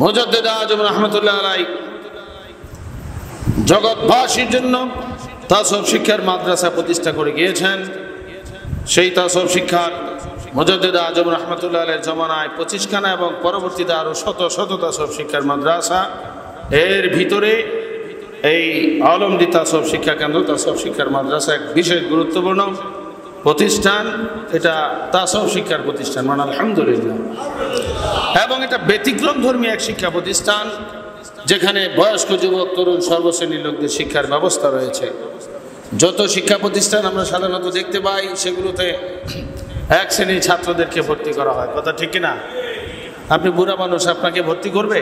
মুজাদ্দিদ আজম রাহমাতুল্লাহ আলাইহি জগৎবাসীর জন্য তাসওয়ুফ শিক্ষার মাদ্রাসা প্রতিষ্ঠা করে গিয়েছেন। সেই তাসওয়ুফ শিক্ষার মুজাদ্দিদ আজম রাহমাতুল্লাহ আলাইহির জামানায় 25খানা এবং পরবর্তীতে আরো শত শত তাসওয়ুফ শিক্ষার মাদ্রাসা। এর ভিতরে এই আলমদী তাসওয়ুফ শিক্ষা কেন্দ্র, তাসওয়ুফ শিক্ষার মাদ্রাসা এক বিশেষ গুরুত্বপূর্ণ প্রতিষ্ঠান। এটা তাসওয়ুফ শিক্ষার প্রতিষ্ঠান, মানে আলহামদুলিল্লাহ। এবং এটা ব্যতিক্রম ধর্মী এক শিক্ষা প্রতিষ্ঠান, যেখানে বয়স্ক, যুবক, তরুণ সর্বশ্রেণীর লোকদের শিক্ষার ব্যবস্থা রয়েছে। যত শিক্ষা প্রতিষ্ঠান আমরা সাধারণত দেখতে পাই, সেগুলোতে এক শ্রেণীর ছাত্রদেরকে ভর্তি করা হয়। কথা ঠিক কিনা? আপনি বুড়া মানুষ, আপনাকে ভর্তি করবে?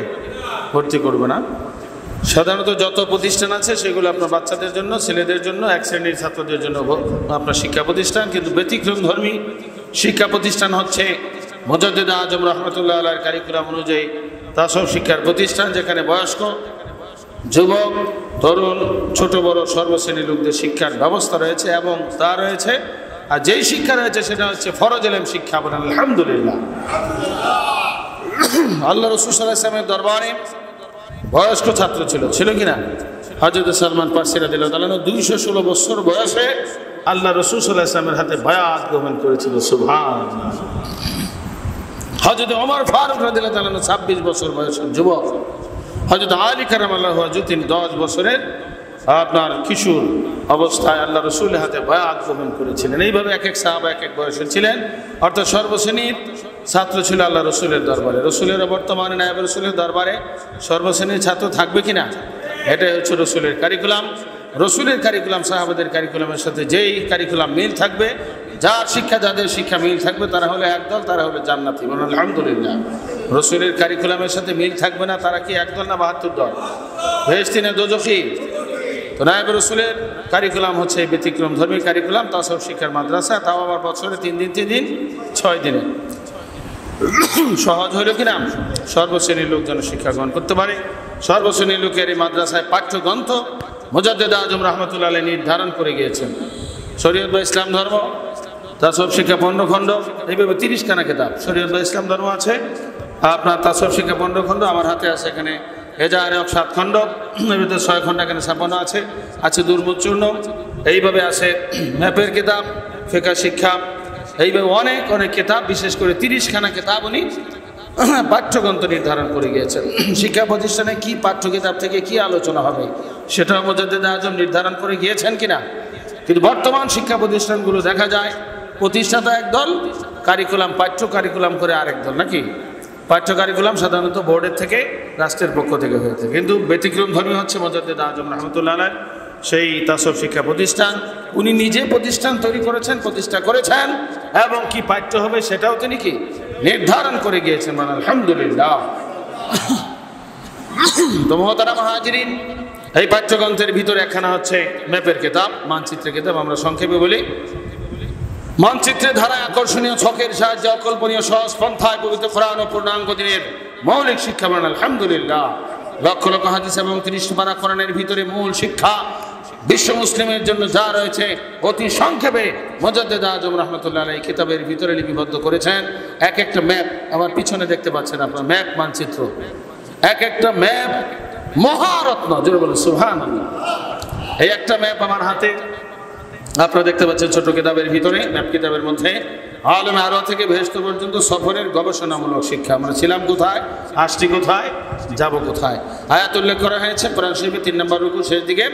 ভর্তি করবে না। সাধারণত যত প্রতিষ্ঠান আছে সেগুলো আপনার বাচ্চাদের জন্য, ছেলেদের জন্য, এক শ্রেণীর ছাত্রদের জন্য আপনার শিক্ষা প্রতিষ্ঠান। কিন্তু ব্যতিক্রম ধর্মী শিক্ষা প্রতিষ্ঠান হচ্ছে মুজাদ্দিদ আজম রাহমাতুল্লাহ আলাইহির কারিকুলাম অনুযায়ী তাসওয়ুফ শিক্ষার প্রতিষ্ঠান, যেখানে বয়স্ক, যুবক, তরুণ, ছোট বড় সর্বশ্রেণীর লোকদের শিক্ষার ব্যবস্থা রয়েছে। এবং তা রয়েছে, আর যেই শিক্ষা রয়েছে সেটা হচ্ছে ফরজ ইলম শিক্ষা। বলেন আলহামদুলিল্লাহ। আল্লাহ রাসূল সাল্লাল্লাহু আলাইহি ওয়াসাল্লামের দরবারে বয়স্ক ছাত্র ছিল কিনা? হযরত সালমান ফারসি রাদিয়াল্লাহু তাআলা 216 বছর বয়সে আল্লাহ রাসূল সাল্লাল্লাহু আলাইহি ওয়াসাল্লামের হাতে বায়াত গ্রহণ করেছিল। সুবহানাল্লাহ। হযরত ওমর ফারুক রাদিয়াল্লাহু তাআলা 26 বছর বয়সের যুবক। হযরত আলী কারামাল্লাহু ওয়াজহু তিনি 10 বছরের আপনার কিশোর অবস্থায় আল্লাহ রাসূলের হাতে বায়াত গ্রহণ করেছিলেন। এইভাবে এক এক সাহাবা এক এক বয়সের ছিলেন, অর্থাৎ সর্বশ্রেণীর ছাত্র ছিল আল্লাহ রসুলের দরবারে। রসুলের বর্তমানে নায়েব রসুলের দরবারে সর্বশ্রেণীর ছাত্র থাকবে কিনা? এটাই হচ্ছে রসুলের কারিকুলাম। রসুলের কারিকুলাম সাহাবাদের কারিকুলামের সাথে যেই কারিকুলাম মিল থাকবে, যার শিক্ষা, যাদের শিক্ষা মিল থাকবে, তারা হলো একদল, তারা হলো জান্নাতি। বলুন আলহামদুলিল্লাহ। রসুলের কারিকুলামের সাথে মিল থাকবে না, তারা কি একদল না 72 দল? বেহেশতি না দোজখী? তো নায়েব রসুলের কারিকুলাম হচ্ছে ব্যতিক্রম ধর্মী কারিকুলাম, তাসওয়ুফ শিক্ষার মাদ্রাসা। তাও আবার বছরে 3 দিন 6 দিনে। সহজ হইল কিনা? সর্বশ্রেণীর লোক যেন শিক্ষা গ্রহণ করতে পারে। সর্বশ্রেণীর লোকের এই মাদ্রাসায় পাঠ্যগ্রন্থ মুজাদ্দিদ আজম রাহমাতুল্লাহ আলাইহি নির্ধারণ করে গিয়েছেন। শরীয়ত বা ইসলাম ধর্ম, তাসওয়ুফ শিক্ষা 15 খণ্ড, এইভাবে 30খানা কিতাব। শরীয়ত বা ইসলাম ধর্ম আছে আপনার, তাসওয়ুফ শিক্ষা 15 খণ্ড, আমার হাতে আছে এখানে এজাহারে 7 খণ্ড, এর ভিতরে 6 খণ্ড এখানে ছাপানো আছে। আছে দুর্মুচূর্ণ, এইভাবে আছে ম্যাপের কিতাব, ফিকহ শিক্ষা, এইভাবে অনেক অনেক কিতাব, বিশেষ করে 30খানা কিতাব উনি পাঠ্যগ্রন্থ নির্ধারণ করে গিয়েছেন। শিক্ষা প্রতিষ্ঠানে কি পাঠ্য কিতাব থেকে কি আলোচনা হবে সেটা মুজাদ্দিদ আজম নির্ধারণ করে গিয়েছেন কিনা? কিন্তু বর্তমান শিক্ষা প্রতিষ্ঠানগুলো দেখা যায় প্রতিষ্ঠাতা একদল, কারিকুলাম, পাঠ্য কারিকুলাম করে আরেক দল, নাকি? পাঠ্য কারিকুলাম সাধারণত বোর্ডের থেকে, রাষ্ট্রের পক্ষ থেকে হয়ে থাকে। কিন্তু ব্যতিক্রম ধর্মী হচ্ছে মুজাদ্দিদ আজম রাহমাতুল্লাহ আলাইহি সেই তাসওয়ুফ শিক্ষা প্রতিষ্ঠান। উনি নিজে প্রতিষ্ঠান তৈরি করেছেন, প্রতিষ্ঠা করেছেন, এবং কি পাঠ্য হবে সেটাও তিনি কি নির্ধারণ করে গিয়েছেন। মানে আলহামদুলিল্লাহ। তো মুহতারাম হাজিরিন, এই পাঠ্যগ্রন্থের ভিতরে একখানা হচ্ছে ম্যাপের কিতাব, মানচিত্রের কিতাব। আমরা সংক্ষেপে বলি, মানচিত্রের ধারায় আকর্ষণীয় ছকের সাহায্যে অকল্পনীয় সহজ পন্থায় পবিত্র কোরআন ও পূর্ণাঙ্গ দিনের মৌলিক শিক্ষা। মানে আলহামদুলিল্লাহ। লক্ষ লক্ষ হাদিস এবং 30 পারা কোরআনের ভিতরে মূল শিক্ষা বিশ্ব মুসলিমের জন্য যা রয়েছে অতি সংক্ষেপে মুজাদ্দিদ আজম রাহমাতুল্লাহ আলাইহি কিতাবের ভিতরে লিপিবদ্ধ করেছেন। এক একটা ম্যাপ, আমার পিছনে দেখতে পাচ্ছেন আপনার, ম্যাপ, মানচিত্র, এক একটা ম্যাপ মহারত্ন। জোরে বলুন সুবহানাল্লাহ। এই একটা ম্যাপ আমার হাতে আপনারা দেখতে পাচ্ছেন ছোট কিতাবের ভিতরে। ম্যাপ কিতাবের মধ্যে আলমে আরওয়াহ থেকে বেহেশত পর্যন্ত সফরের গবেষণামূলক শিক্ষা। আমরা ছিলাম কোথায়, আসছি কোথায়, যাব কোথায়। আয়াত উল্লেখ করা হয়েছে কোরআন শরীফে 3 নম্বর রুকু শেষ দিকে,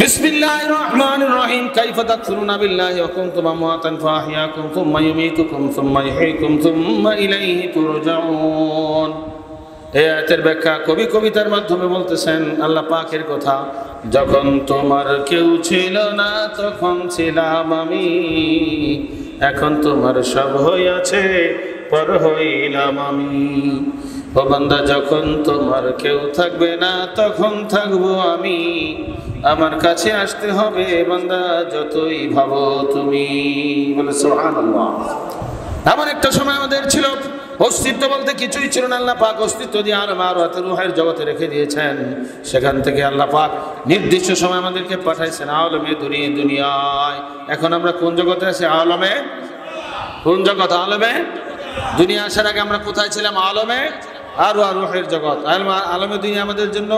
বিসমিল্লাহির রহমানির রহিম, কাইফা তাকফুরুনা বিল্লাহি ওয়া কুনতুম আমওয়াতান ফাআহইয়াকুম সুম্মা ইউমীতুকুম সুম্মা ইহয়িকুম সুম্মা ইলাইহি তুরজাউন। এই আয়াতের ব্যাখ্যা কবি কবিতার মাধ্যমে বলতেছেন আল্লাহ পাকের কথা, যখন তোমার কেউ ছিল না তখন ছিলাম আমি, এখন তোমার সব হইয়াছে পর হইলাম আমি। ও বান্দা, যখন তোমার কেউ থাকবে না তখন থাকবো আমি, আমার কাছে আসতে হবে বান্দা যতই ভাবো তুমি। বলে সুবহানাল্লাহ। এমন একটা সময় আমাদের ছিল অস্তিত্ব বলতে কিছুই ছিল না। আল্লাহ পাক অস্তিত্ব দিয়ে আলম আর রুহের জগতে রেখে দিয়েছেন। সেখান থেকে আল্লাহ পাক নির্দিষ্ট সময় আমাদেরকে পাঠাইছেন আলমে দুনিয়ায়। এখন আমরা কোন জগতে আছি? আলমে। কোন জগৎ? আলমে দুনিয়া। আসার আগে আমরা কোথায় ছিলাম? আলমে আর রুহের জগৎ। আলমে দুনিয়া আমাদের জন্য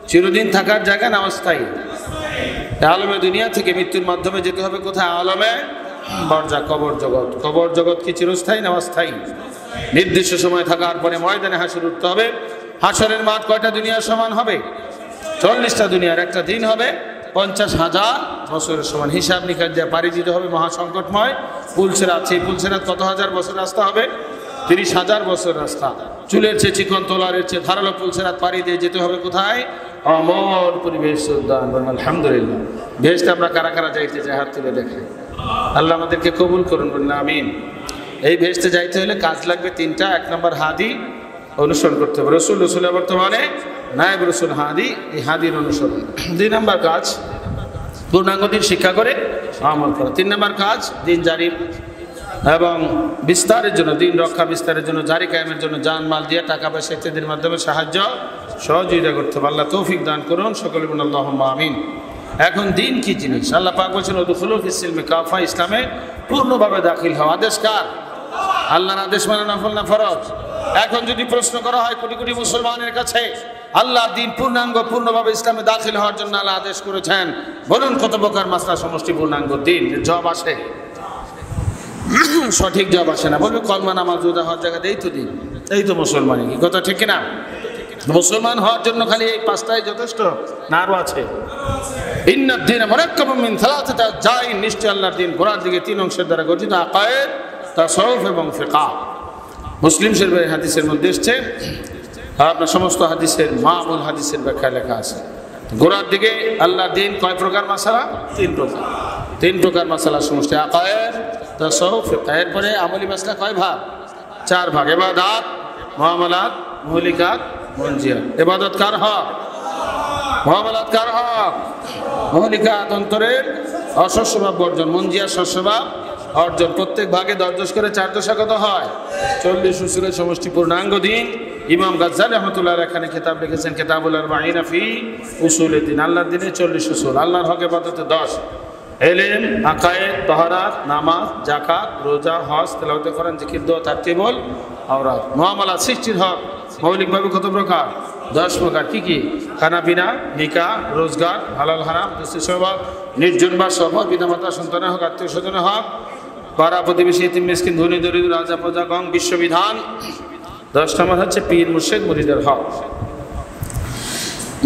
চিরদিন থাকার জায়গা না অস্থায়ী? আলমে দুনিয়া থেকে মৃত্যুর মাধ্যমে যেতে হবে কোথায়? আলমে বরজা, কবর জগৎ। কবর জগৎ কি চিরস্থায়ী না অস্থায়ী? নির্দিষ্ট সময় থাকার পরে ময়দানে হাসর উঠতে হবে। হাসরের মাঠ কয়টা দুনিয়ার সমান হবে? 40টা দুনিয়ার একটা দিন হবে 50,000 বছরের সমান। হিসাব নিকাশ দিয়ে পাড়ি দিতে হবে মহাসংকটময় পুলসেরাত। সেই পুলসেরাত কত হাজার বছর রাস্তা হবে? 30,000 বছর রাস্তা। চুলের চেয়ে চিকন, তোলারের চেয়ে ধারালো পুলসেরাত পাড়ি দিয়ে যেতে হবে কোথায়? অমর পরিবেশ উদ্যান। আলহামদুলিল্লাহ। বেহেশতে আমরা কারা কারা যাইতে চাই? হাত তুলে দেখাই। আল্লাহ আমাদেরকে কবুল করুন, বলুন আমিন। এই বেহেশতে যাইতে হলে কাজ লাগবে 3টা। 1 নম্বর হাদি অনুসরণ করতে হবে। রসুলের বর্তমানে নায়েব রসুল হাদি, এই হাদির অনুসরণ। 2 নম্বর কাজ পূর্ণাঙ্গ দিন শিক্ষা করে আমল করা। 3 নম্বর কাজ দিন জারি এবং বিস্তারের জন্য, দিন রক্ষা বিস্তারের জন্য, জারি কায়েমের জন্য জান মাল দিয়ে, টাকা পয়সা ইত্যাদির মাধ্যমে সাহায্য সহযোগিতা করতে হবে। আল্লাহ তৌফিক দান করুন, সকলে বলুন আল্লাহুম্মা আমিন। এখন দিন কি জিনিস? আল্লাহ পাক বলেছেন উদখুলু ফিস-সিলমি কাফা, ইসলামে পূর্ণভাবে দাখিল হও। আদেশ কার? আল্লাহর আদেশ মানে নফল না ফরজ? এখন যদি প্রশ্ন করা হয় কোটি কোটি মুসলমানের কাছে, আল্লাহ দিন পূর্ণভাবে ইসলামে দাখিল হওয়ার জন্য আল্লাহ আদেশ করেছেন, বলুন কত প্রকার মাসলা সমষ্টি পূর্ণাঙ্গ দিন? জবাব আসে, সঠিক জবাব আসে না। বলবে কলমা নামাজ রোজা হওয়ার জায়গাতে এই তো দিন, এই তো মুসলমানই। কি কথা ঠিক কিনা? মুসলমান হওয়ার জন্য খালি এই 5টাই যথেষ্ট না আরও আছে? ইন্নাদ দীন মুরাক্কাবুম মিন সালাসাতি আজজাইন, নিশ্চয় আল্লাহর দিন গোড়ার দিকে 3 অংশের দ্বারা গঠিত, আকায়েদ, তাসাউফ এবং ফিকহ। মুসলিম শরীফের হাদিসের মধ্যে এসছে, আপনার সমস্ত হাদিসের মামুল হাদিসের ব্যাখ্যা লেখা আছে। গোড়ার দিকে আল্লাহর দিন কয় প্রকার মাসালা? 3 প্রকার। 3 প্রকার মাসালা সমষ্টি, আকায়েদ, তাসাউফ, ফিকহ। এরপরে আমলি মাসলা কয় ভাগ? 4 ভাগ। ইবাদত, মুআমালাত, মুহলিকাত, মুনজিয়াত। ইবাদত কার হক? মুআমালাত কার হক? মুহলিকাত অন্তরের অশস্যভাব বর্জন, মুনজিয়াত শস্যভাব অর্জন। প্রত্যেক ভাগে 10 করে 4 দশা কত হয়? 40 উসুলের সমষ্টি পূর্ণাঙ্গ দিন। ইমাম গাজ্জালী রাহমাতুল্লাহ এখানে কিতাব লিখেছেন কিতাবুল আরবাঈন ফি উসুলিদ দিন। আল্লাহর দিনে 40 উসুল, আল্লাহর হক ইবাদতে 10, ইলম, আকায়েদ, তাহারাত, নামাজ, যাকাত, রোজা, হজ, তেলাওয়াত কোরআন, জিকির, দোয়া, তারতিবুল আওরাত। মুআমালাত সৃষ্টির হক মৌলিকভাবে কত প্রকার? 10 প্রকার। কি কি? খানা পিনা, নিকাহ, রোজগার, হালাল হারাম, দুস্থ স্বভাব, নির্জন বা সফর, পিতামাতা সন্তানের হক, আত্মীয় স্বজনের হক, পাড়া প্রতিবেশী, ইতিম মিসকিন, ধনী দরিদ্র, রাজা প্রজা, গণ, বিশ্ববিধান। 10 নম্বর হচ্ছে পীর মুর্শিদ মুরিদের হক।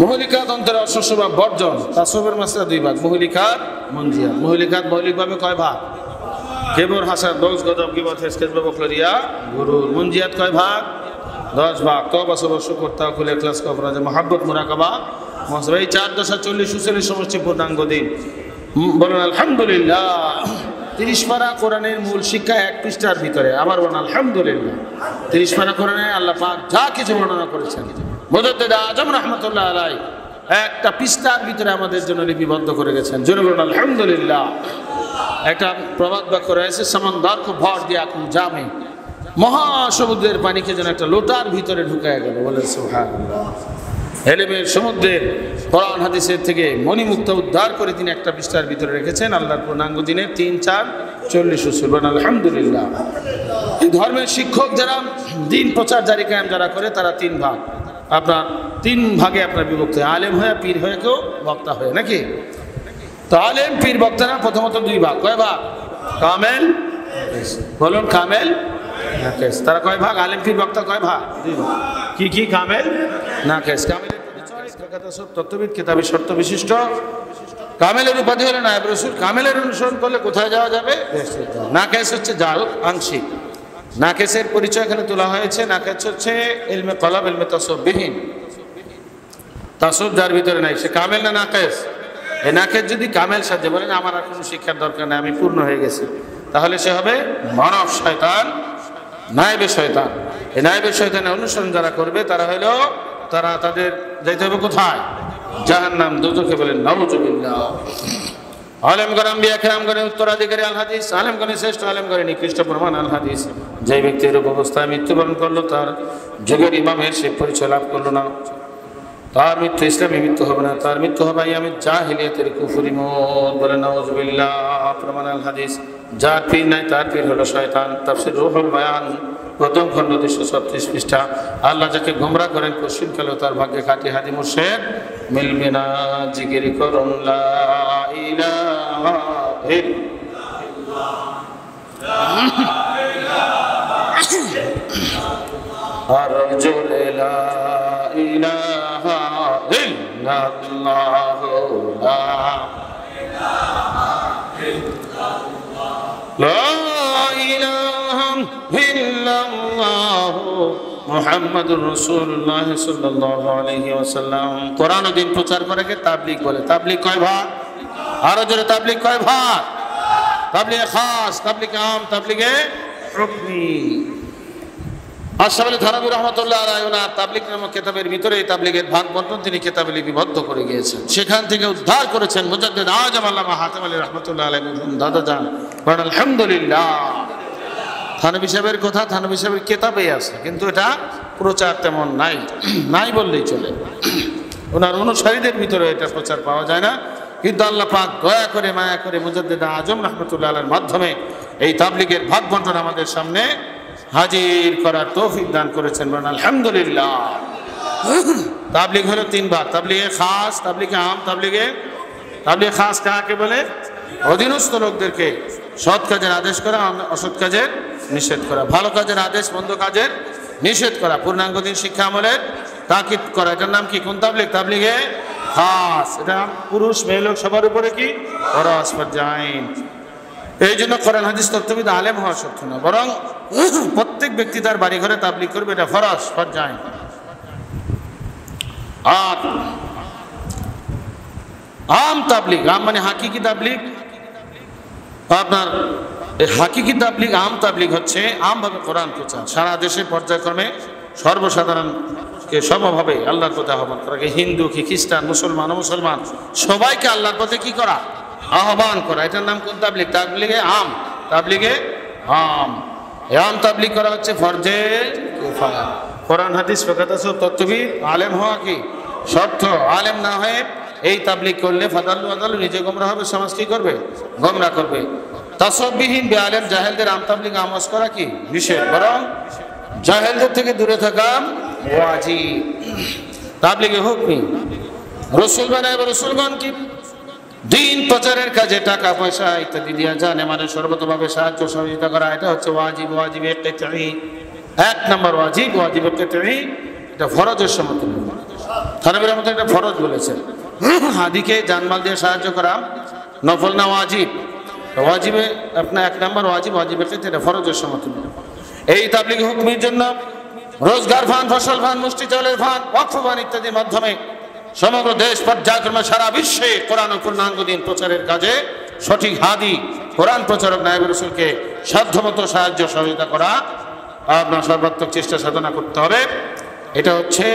মুহলিকাত অন্তরে অশস্যভাব বর্জন। তাসাউফের মাসলা 2 ভাগ, মুহলিকাত, মুনজিয়াত। মুহলিকাত মৌলিকভাবে কয় ভাগ? কেবর, হাসাদ, দোষ, গজব, গীবত, হেসকেস, বকলরিয়া, গুরুর। মুনজিয়াত কয় ভাগ? 10 ভাগ। তওবা, সবর, শুকর, তাওয়াক্কুল, ইখলাস, কফরাজ, মুহাব্বত, মুরাকাবা, মুহাসাবা। এই 4 দশা 40 উসুলের সমষ্টি পূর্ণাঙ্গ দিন। বলুন আলহামদুলিল্লাহ। 30 পারা কোরআনের মূল শিক্ষা 1 পৃষ্ঠার ভিতরে। আবার বলুন আলহামদুলিল্লাহ। 30 পারা কোরআনে আল্লাহ পাক যা কিছু বর্ণনা করেছেন, মুজাদ্দিদ আজম রাহমাতুল্লাহ আলাইহি একটা পৃষ্ঠার ভিতরে আমাদের জন্য লিপিবদ্ধ করে গেছেন। জোরে বলুন আলহামদুলিল্লাহ। একটা প্রবাদ বাক্য রয়েছে, সমন্দর কো ভর দিয়া কুম জামে, মহাসমুদ্রের পানিকে যেন একটা লোটার ভিতরে ঢুকায় গেল। বলে সুবহানাল্লাহ। এলেমের সমুদ্রের কোরআন হাদিসের থেকে মণিমুক্ত উদ্ধার করে তিনি একটা পৃষ্ঠার ভিতরে রেখেছেন। আল্লাহর পূর্ণাঙ্গ দিনের 3, 4, 40 উসুল। আলহামদুলিল্লাহ। এই ধর্মের শিক্ষক যারা, দিন প্রচার জারি কায়েম যারা করে, তারা 3 ভাগ। আপনার 3 ভাগে আপনার বিভক্ত, আলেম হয়ে, পীর হয়ে, কেউ বক্তা হয়ে, নাকি? তো আলেম, পীর, বক্তারা প্রথমত 2 ভাগ। কয় ভাগ? কামেল, বলুন কামেল, নাকেস। তারা কয় ভাগ? আলেম, পীর, বক্তা কয় ভাগ? 2 ভাগ। কি কি? কামেল, নাকেস। কামেলের পরিচয় তত্ত্ববিদ, কিতাবী শর্ত বিশিষ্ট। কামেলের উপাধি হলো নায়েব রাসূল। কামেলের অনুসরণ করলে কোথায় যাওয়া যাবে? নাকেস হচ্ছে জাল, আংশিক। নাকেসের পরিচয় এখানে তোলা হয়েছে। নাকেস হচ্ছে ইলমে কলাম, ইলমে তাসাউফ বিহীন, তাসাউফ যার ভিতরে নাই, সে কামেল না নাকেস? এই নাকেস যদি কামেল সাজে, বলেন আমার আর কোনো শিক্ষার দরকার নেই, আমি পূর্ণ হয়ে গেছি, তাহলে সে হবে মানব শয়তান, নায়েবে শয়তান। এই নায়েবে শয়তানের অনুসরণ যারা করবে তারা হলো, তাদের যাইতে হবে কোথায়? জাহান্নাম, দোজখে। বলেন নাউজুবিল্লাহ। আলেমগণ, আম্বিয়া কেরামগণের উত্তরাধিকারী আল হাদিস, আলেমগণের শ্রেষ্ঠ, আলেমগণের নিকৃষ্ট প্রমাণ আল হাদিস। যে ব্যক্তি এরূপ অবস্থায় মৃত্যুবরণ করলো, তার যুগের ইমামের সে পরিচয় লাভ করলো না, তার মৃত্যু ইসলামী মৃত্যু হবে না, তার মৃত্যু হবে আইয়ামে জাহিলিয়াতের কুফরি মত। বলেন নাউজুবিল্লাহ। প্রমাণ আল হাদিস। যার পীর নাই, তার পীর হলো শয়তান। তাফসীর রুহুল বায়ান প্রথম খণ্ড 236 পৃষ্ঠা। আল্লাহ যাকে গোমরা করেন কশিন কালেও তার ভাগ্যে খাঁটি হাদি মুর্শিদ মিলবে না। জিকির করুন লা ইলাহা ইল্লাল্লাহ আর জোরে লা ইলাহা ইল্লাল্লাহ লা ইলাহা ইল্লাল্লাহ মুহাম্মাদুর রাসূলুল্লাহ সাল্লাল্লাহু আলাইহি ওয়াসাল্লাম। কোরআন ও দ্বীন প্রচার করে কে? তাবলীগ বলে। তাবলীগ কয় ভাগ? আরো জোরে, তাবলীগ কয় ভাগ? তাবলীগে খাস, তাবলীগে আম, তাবলীগে হুকমি। আশরাফ আলী থানভী রাহমাতুল্লাহ আলাইহি ওনার তাবলীগ নামক কিতাবের ভিতরে এই তাবলীগের ভাগ বন্টন তিনি কিতাবে লিপিবদ্ধ করে গিয়েছেন। সেখান থেকে উদ্ধার করেছেন মুজাদ্দিদ আজম আল্লামা হাতেম আলী রাহমাতুল্লাহ আলাইহি দাদা যান। আলহামদুলিল্লাহ। থানভী সাহেবের কথা থানভী সাহেবের কিতাবেই আছে, কিন্তু এটা প্রচার তেমন নাই, নাই বললেই চলে। ওনার অনুসারীদের ভিতরে এটা প্রচার পাওয়া যায় না, কিন্তু আল্লাহ পাক দয়া করে মায়া করে মুজাদ্দিদ আজম রাহমাতুল্লাহ আলাইহির মাধ্যমে এই তাবলীগের ভাগ বন্টন আমাদের সামনে হাজির করার তৌফিক দান করেছেন। আলহামদুলিল্লাহ। তাবলীগ হলো তিন ভাগ: তাবলীগে খাস, তাবলীগে আম, তাবলীগে খাস কাকে বলে? অধীনস্থ লোকদেরকে সৎ কাজের আদেশ করা, অসৎ কাজের নিষেধ করা, ভালো কাজের আদেশ, মন্দ কাজের নিষেধ করা, পূর্ণাঙ্গ দিন শিক্ষা আমলের তাকিদ করা। এটার নাম কি? কোন তাবলীগ? তাবলীগে খাস। এটা পুরুষ মেয়ে লোক সবার উপরে কি ফরজ ফরজাইন। এই জন্য কোরআন হাদিস তত্ত্ববিদ আলেম হওয়া সত্য না, বরং প্রত্যেক ব্যক্তি তার বাড়ি ঘরে তাবলীগ করবে, এটা ফরজ ফরজাইন। আর আম তাবলীগ, আম মানে হাকিকি তাবলীগ। আপনার হাকিকি তাবলীগ, আম তাবলীগ হচ্ছে আমভাবে কোরআন প্রচার, সারা দেশে পর্যায়ক্রমে সর্বসাধারণকে সমভাবে আল্লাহর পথে আহ্বান করা। হিন্দু কি খ্রিস্টান, মুসলমান অমুসলমান সবাইকে আল্লাহর পথে কি করা? আহ্বান করা। এটার নাম কোন তাবলীগ? তাবলীগে আম, তাবলীগে আম। আম তাবলীগ করা হচ্ছে ফরজে কিফায়া। কোরআন হাদিস ফিকহ তাসawwuf তত্ত্ববিদ আলেম হওয়া কি শর্ত। আলেম না হয়ে এই তাবলীগ করলে ফাদালু আদালু, নিজে গোমরা হবে, সমাজ কি করবে? গোমরা করবে। তাসাউফবিহীন বেআলেম জাহেলদের আম তাবলীগ আমজ করা কি নিষেধ, বরং জাহেলদের থেকে দূরে থাকা ওয়াজিব। তাবলীগে হুকমি, রসুল বানায় রসুলগণ কি দিন প্রচারের কাজে টাকা পয়সা ইত্যাদি দিয়া যান, মানে সর্বতভাবে সাহায্য সহযোগিতা করা, এটা হচ্ছে ওয়াজিব। ওয়াজিবে কিতাই, এক নম্বর ওয়াজিব, ওয়াজিবে কিতাই। এটা ফরজের সমতুল্য। থানভী রহমত এটা ফরজ বলেছেন। হাদিকে জানমাল দিয়ে সাহায্য করা নফল না ওয়াজিব? ওয়াজিবে আপনার এক নম্বর ওয়াজিব, ওয়াজিবে কিতাই, এটা ফরজের সমতুল্য। এই তাবলীগ হুকমির জন্য রোজগার ফান্ড, ফসল ফান্ড, মুষ্টি চাউলের ফান্ড, ওয়াকফ ফান্ড ইত্যাদির মাধ্যমে সমগ্র দেশ পর্যায়ক্রমে সারা বিশ্বে কোরআন ও পূর্ণাঙ্গ দিন প্রচারের কাজে সঠিক হাদি কোরআন প্রচারক নায়েবে রাসূলকে সাধ্যমতো সাহায্য সহযোগিতা করা, আপনার সর্বাত্মক চেষ্টা সাধনা করতে হবে। এটা হচ্ছে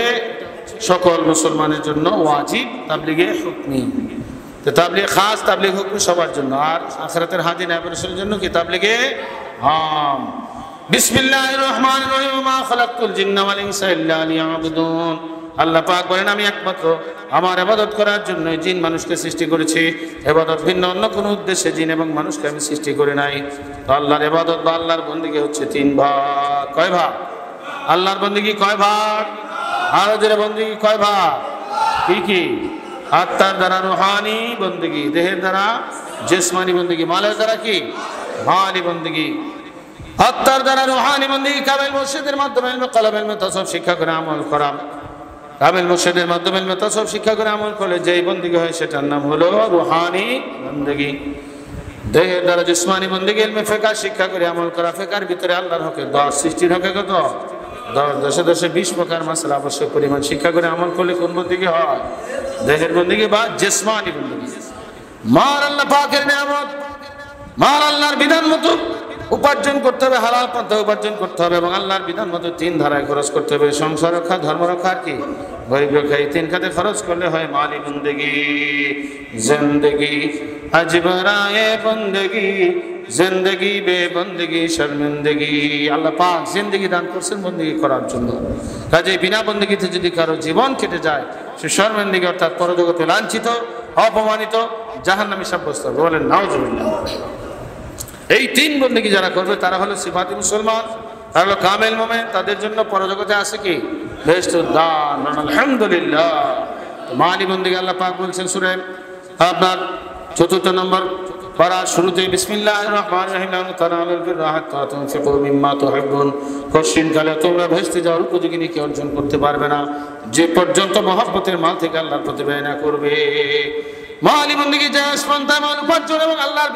সকল মুসলমানের জন্য ওয়াজিব তাবলীগে হুকমি। তো তাবলীগ খাস, তাবলীগ হুকমি সবার জন্য। আর আখিরাতের হাদি নায়েবে রাসূলের জন্য কি? তাবলীগে আম। বিসমিল্লাহির রহমানির রহিম, মা খালাকতুল জিন্না ওয়াল ইনসা ইল্লা লিয়াবুদুন। আল্লাহ পাক বলেন, আমি একমাত্র আমার ইবাদত করার জন্য জিন মানুষকে সৃষ্টি করেছি। ইবাদত ভিন্ন অন্য কোনো উদ্দেশ্যে জিন এবং মানুষকে আমি সৃষ্টি করে নাই। তো আল্লাহর ইবাদত বা আল্লাহর বন্দেগী হচ্ছে তিন ভাগ। কয় ভাগ? আল্লাহর বন্দেগী কয় ভাগ? আরো জোরে, বন্দেগী কয় ভাগ? কি কি? আত্মার দ্বারা রুহানি বন্দেগী, দেহের দ্বারা জিসমানি বন্দেগী, মালের দ্বারা কি মালি বন্দেগী। আত্মার দ্বারা রুহানি বন্দেগী কামেল মুর্শিদের মাধ্যমে কলবের তাসাউফ শিক্ষা করে আমল করা। কামেল মুর্শিদের মাধ্যমে তাসাউফ শিক্ষা করে আমল করলে যেই বন্দেগী হয় সেটার নাম হলো রুহানি বন্দেগী। দেহের দ্বারা জিসমানি বন্দেগী, ইলমে ফিকহ শিক্ষা করে আমল করা। ফিকহের ভিতরে আল্লাহর হকে 10, সৃষ্টির হকে কত? 10। দশে দশে 20 প্রকার মাসআলা আবশ্যক পরিমাণ শিক্ষা করে আমল করলে কোন বন্দেগী হয়? দেহের বন্দেগী বা জিসমানি বন্দেগী। মার আল্লাহ পাকের নিয়ামত, মার আল্লাহর বিধান মতো উপার্জন করতে হবে, হালাল পন্থায় উপার্জন করতে হবে এবং আল্লাহর বিধান মতো 3 ধারায় খরচ করতে হবে। সংসার রক্ষা, ধর্ম রক্ষা, কি গরিব রক্ষা। এই 3 খাতে খরচ করলে হয় মালি বন্দেগী। জিন্দেগি আজ বরায়ে বন্দেগী, জিন্দেগি বে বন্দেগী শর্মিন্দগি। আল্লাহ পাক জিন্দেগি দান করছেন বন্দেগী করার জন্য। কাজে বিনা বন্দেগীতে যদি কারো জীবন কেটে যায়, সে শর্মিন্দগি অর্থাৎ পরজগতে লাঞ্ছিত, অপমানিত, জাহান্নামী সাব্যস্ত হবে। বলেন নাউজুবিল্লাহ। এই 3 বন্দেগী যারা করবে তারা হলো সিফাতি মুসলমান, তারা হলো কামেল মুমিন, তাদের জন্য পরজগতে আছে কি বেহেশতের দান। আলহামদুলিল্লাহ। মালি বন্দিকে আল্লাহ পাক বলছেন সূরা আপনার 4 নম্বর পারা শুরুতে বিসমিল্লাহির রহমানির রহিম লা তানালুল বিররা হাত্তা তুনফিকু মিম্মা তুহিব্বুন। কঠিন কালে তোমরা বেহেশতে যাওয়ার উপযোগী নেকি অর্জন করতে পারবে না যে পর্যন্ত মহব্বতের মাল থেকে আল্লাহর প্রতি ব্যয় না করবে। মালি বন্দিকে যে সন্তান মাল উপার্জন এবং আল্লাহর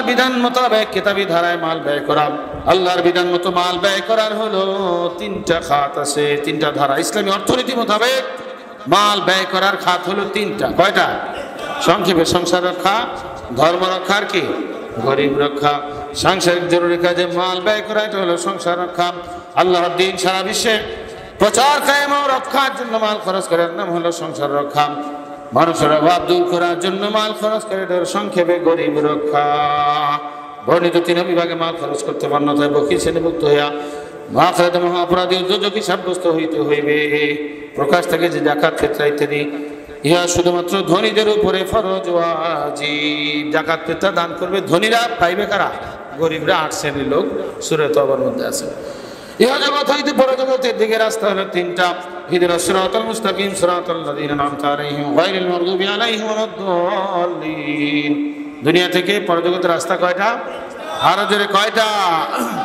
বিধান মোতাবেক কিতাবী ধারায় মাল ব্যয় করা। আল্লাহর বিধান মতো মাল ব্যয় করার হলো 3টা খাত আছে, 3টা ধারা। ইসলামী অর্থনীতি মোতাবেক মাল ব্যয় করার খাত হলো 3টা। কয়টা? সংক্ষেপে সংসার রক্ষা, ধর্ম রক্ষার কি গরিব রক্ষা। সাংসারিক জরুরি কাজে মাল ব্যয় করা, এটা হলো সংসার রক্ষা। আল্লাহর দ্বীন সারা বিশ্বে প্রচার কায়েম ও রক্ষার জন্য মাল খরচ করার নাম হলো সংসার রক্ষা। মানুষের অভাব দূর করার জন্য মাল খরচ করে, এটা সংক্ষেপে গরিব রক্ষা। বর্ণিত 3 বিভাগে মাল খরচ করতে পারনতায় বকিল শ্রেণীভুক্ত হইয়া আখিরাতে মহা অপরাধী ও দোজখী সাব্যস্ত হইতে হইবে। প্রকাশ থেকে যে যাকাত ফিতরা ইত্যাদি ইহা শুধুমাত্র ধনীদের উপরে ফরজ ওয়াজিব। যাকাত ফিতরা দান করবে ধনীরা, পাইবে কারা? গরিবরা। 8 শ্রেণীর লোক সূরা তওবার মধ্যে আছে। ইহা জগৎ হইতে পরজগতের দিকে রাস্তা হলো 3টা। ইহদিনাস সিরাতাল মুস্তাকিম সিরাতাল লাযিনা আন'আমতা আলাইহিম গায়রিল মাগদুবি আলাইহিম ওয়ালাদ-দাল্লিন। দুনিয়া থেকে পরজগতের রাস্তা কয়টা? আরো জোরে কয়টা?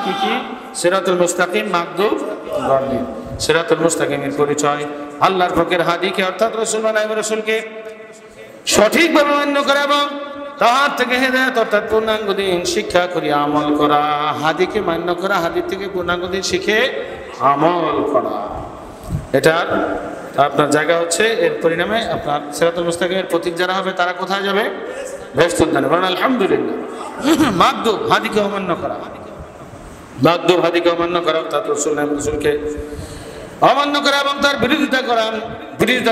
কি কি? সিরাতুল মুস্তাকিম, মাগদুব, দাল্লিন। সিরাতুল মুস্তাকিমের পরিচয় আল্লাহর পক্ষের হাদিকে অর্থাৎ রাসূল বানায় রাসূলকে সঠিকভাবে মান্য করা এবং তাহার থেকে হেদায়েত অর্থাৎ পূর্ণাঙ্গ দিন শিক্ষা করি আমল করা। হাদিকে মান্য করা, হাদির থেকে পূর্ণাঙ্গ দিন শিখে আমল করা, এটা আপনার জায়গা হচ্ছে। এর পরিণামে আপনার সিরাতুল মুস্তাকিমের প্রতীক যারা হবে তারা কোথায় যাবে? বেহেশতের দানে। বলেন আলহামদুলিল্লাহ। মাগদুব, হাদিকে অমান্য করা, মাগদুব হাদিকে অমান্য করা অর্থাৎ রাসূলকে অমান্য করা এবং তার বিরোধিতা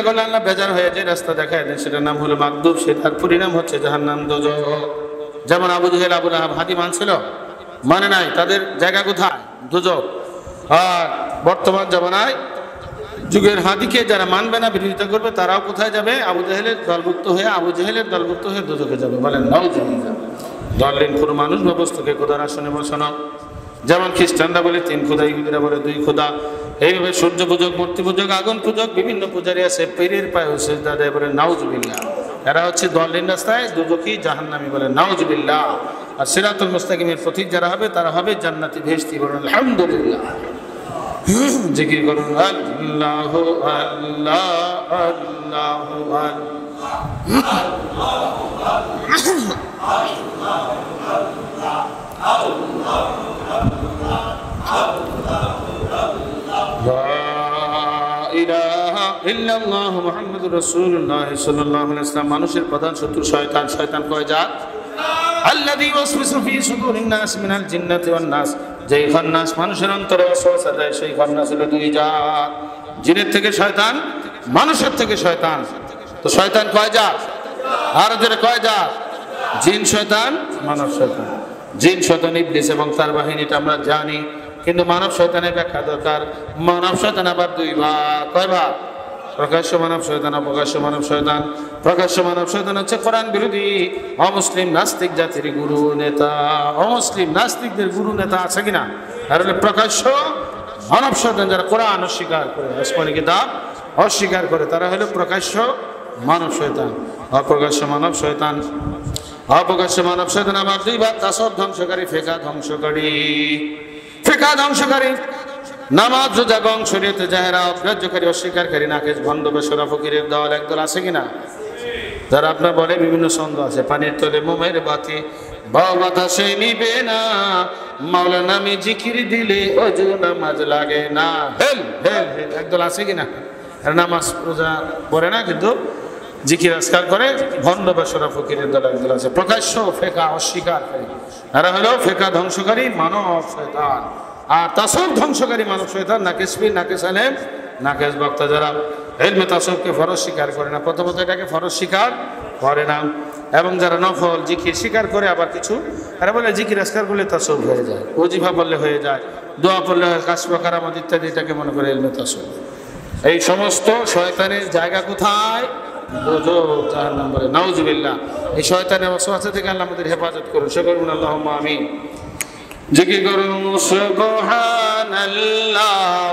করলে আল্লাহ বেজার হয়ে যে রাস্তা দেখায় দেন, সেটার নাম হলো মাগদুব। সেটার পরিণাম হচ্ছে জাহান্নাম, দোজখ। যেমন আবু জেহেল, আবু লাহাব হাদি মানছিল, মানে নাই, তাদের জায়গা কোথায়? দোজখ। আর বর্তমান জামানায় যুগের হাদিকে যারা মানবে না, বিরোধিতা করবে, তারাও কোথায় যাবে? আবু জেহেলের দলভুক্ত হয়ে দোজখে যাবে। বলেন নাউজুবিল্লাহ। দলিন পুরো মানুষ বা বস্তুকে খোদার আসনে বসানো। যেমন খ্রিস্টানরা বলে 3 খোদা, ইহুদিরা বলে 2 খোদা। এইভাবে সূর্য পূজক, মূর্তি পূজক, আগুন পূজক, বিভিন্ন পূজারী আছে, পীরের পায়ে সেজদা দেয়, বলে নাউজুবিল্লাহ। এরা হচ্ছে দলিন রাস্তায় দুজখী, জাহান্নামী, বলে নাউজুবিল্লাহ। আর সিরাতুল মুস্তাকিমের পথিক যারা হবে তারা হবে জান্নাতি, বেহেশতি। বলেন আলহামদুলিল্লাহ। জিকির করুন আল্লাহু আল্লাহ আল্লাহু মানুষের প্রধান শত্রু শয়তান। শয়তান কয় জাত? আল্লাযী ওয়াসওয়াসু ফী সুদুরিন নাস মিনাল জিন্নাতি ওয়ান নাস। যেই খান্নাস মানুষের অন্তরে ওয়াসওয়াসা দেয়, সেই খান্নাস হলো 2 জাত। জিনের থেকে শয়তান, মানুষের থেকে শয়তান। তো শয়তান কয় জাত? আর জোরে কয় জাত? জিন শয়তান, মানব শয়তান। জিন শয়তান ইবলিস এবং তার বাহিনীটা আমরা জানি, কিন্তু মানব শয়তানের ব্যাখ্যা দরকার। মানব শয়তান আবার 2 ভাগ। কয় ভাগ? প্রকাশ্য মানব শয়তান, অপ্রকাশ্য মানব শয়তান। প্রকাশ্য মানব শয়তান হচ্ছে কোরআন বিরোধী অমুসলিম নাস্তিক জাতির গুরু নেতা। অমুসলিম নাস্তিকদের গুরু নেতা আছে কিনা? আর হলে প্রকাশ্য মানব শয়তান, যারা কোরআন অস্বীকার করে, আসমানি কিতাব অস্বীকার করে, তারা হলো প্রকাশ্য মানব শয়তান। অপ্রকাশ্য মানব শয়তান, অপ্রকাশ্য মানব শয়তান আবার 2 ভাগ। তাসব ধ্বংসকারী, ফেকা ধ্বংসকারী। ফেকা ধ্বংসকারী নামাজ, রোজা, গং, শরীয়তে জাহেরা অগ্রাহ্যকারী, অস্বীকারী, নাকেশ, ভণ্ড, বেশরা, ফকিরের দল একদল আছে কিনা? যারা আপনার বলে বিভিন্ন ছন্দ আছে, পানির তলে মোমের বাতি, বাবা সে নিবে না, মাওলা নামে জিকির দিলে অজু নামাজ লাগে না। হেল হেল হেল একদল আছে কিনা? নামাজ রোজা পড়ে না, কিন্তু জিকির আজকার করে, ভণ্ড, বেশরা, ফকিরের দল একদল আছে। প্রকাশ্য ফেকা অস্বীকারী, এরা হলো ফেকা ধ্বংসকারী মানব শয়তান। আর তাসব ধ্বংসকারী মানব শয়তান নাকেশ পীর, নাকেশ আলেম, নাকেশ বক্তা, যারা ইলমে তাসবকে ফরজ স্বীকার করে না, প্রথমত এটাকে ফরজ স্বীকার করে না, এবং যারা নফল জিকির স্বীকার করে, আবার কিছু এরা বলে জিকির আজকার করলে তাসব হয়ে যায়, ওজিফা পড়লে হয়ে যায়, দোয়া পড়লে হয়, কাশফ কারামত ইত্যাদি, এটাকে মনে করে ইলমে তাসব। এই সমস্ত শয়তানের জায়গা কোথায়? দোজখ, জাহান্নাম। বলে নাউজুবিল্লাহ। এই শয়তানের ওয়াসওয়াসা থেকে আল্লাহ আমাদের হেফাজত করুন। সকলে বলুন আল্লাহুম্মা আমিন। জিকির করুন সুবহানাল্লাহ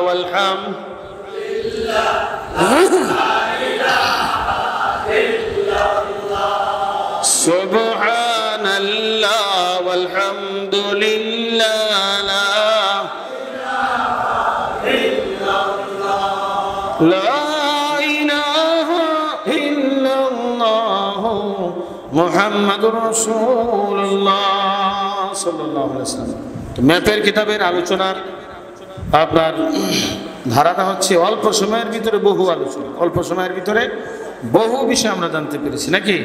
ওয়াল হামদুলিল্লাহ লা ইলাহা ইল্লাল্লাহ সুবহানাল্লাহ ওয়াল হামদুলিল্লাহ লা ইলাহা ইল্লাল্লাহ লা ইলাহা ইল্লাল্লাহ মুহাম্মাদুর রাসূলুল্লাহ সাল্লাল্লাহু আলাইহি ওয়াসাল্লাম। তো ম্যাপের কিতাবের আলোচনার আপনার ধারাটা হচ্ছে অল্প সময়ের ভিতরে বহু আলোচনা, অল্প সময়ের ভিতরে বহু বিষয় আমরা জানতে পেরেছি নাকি।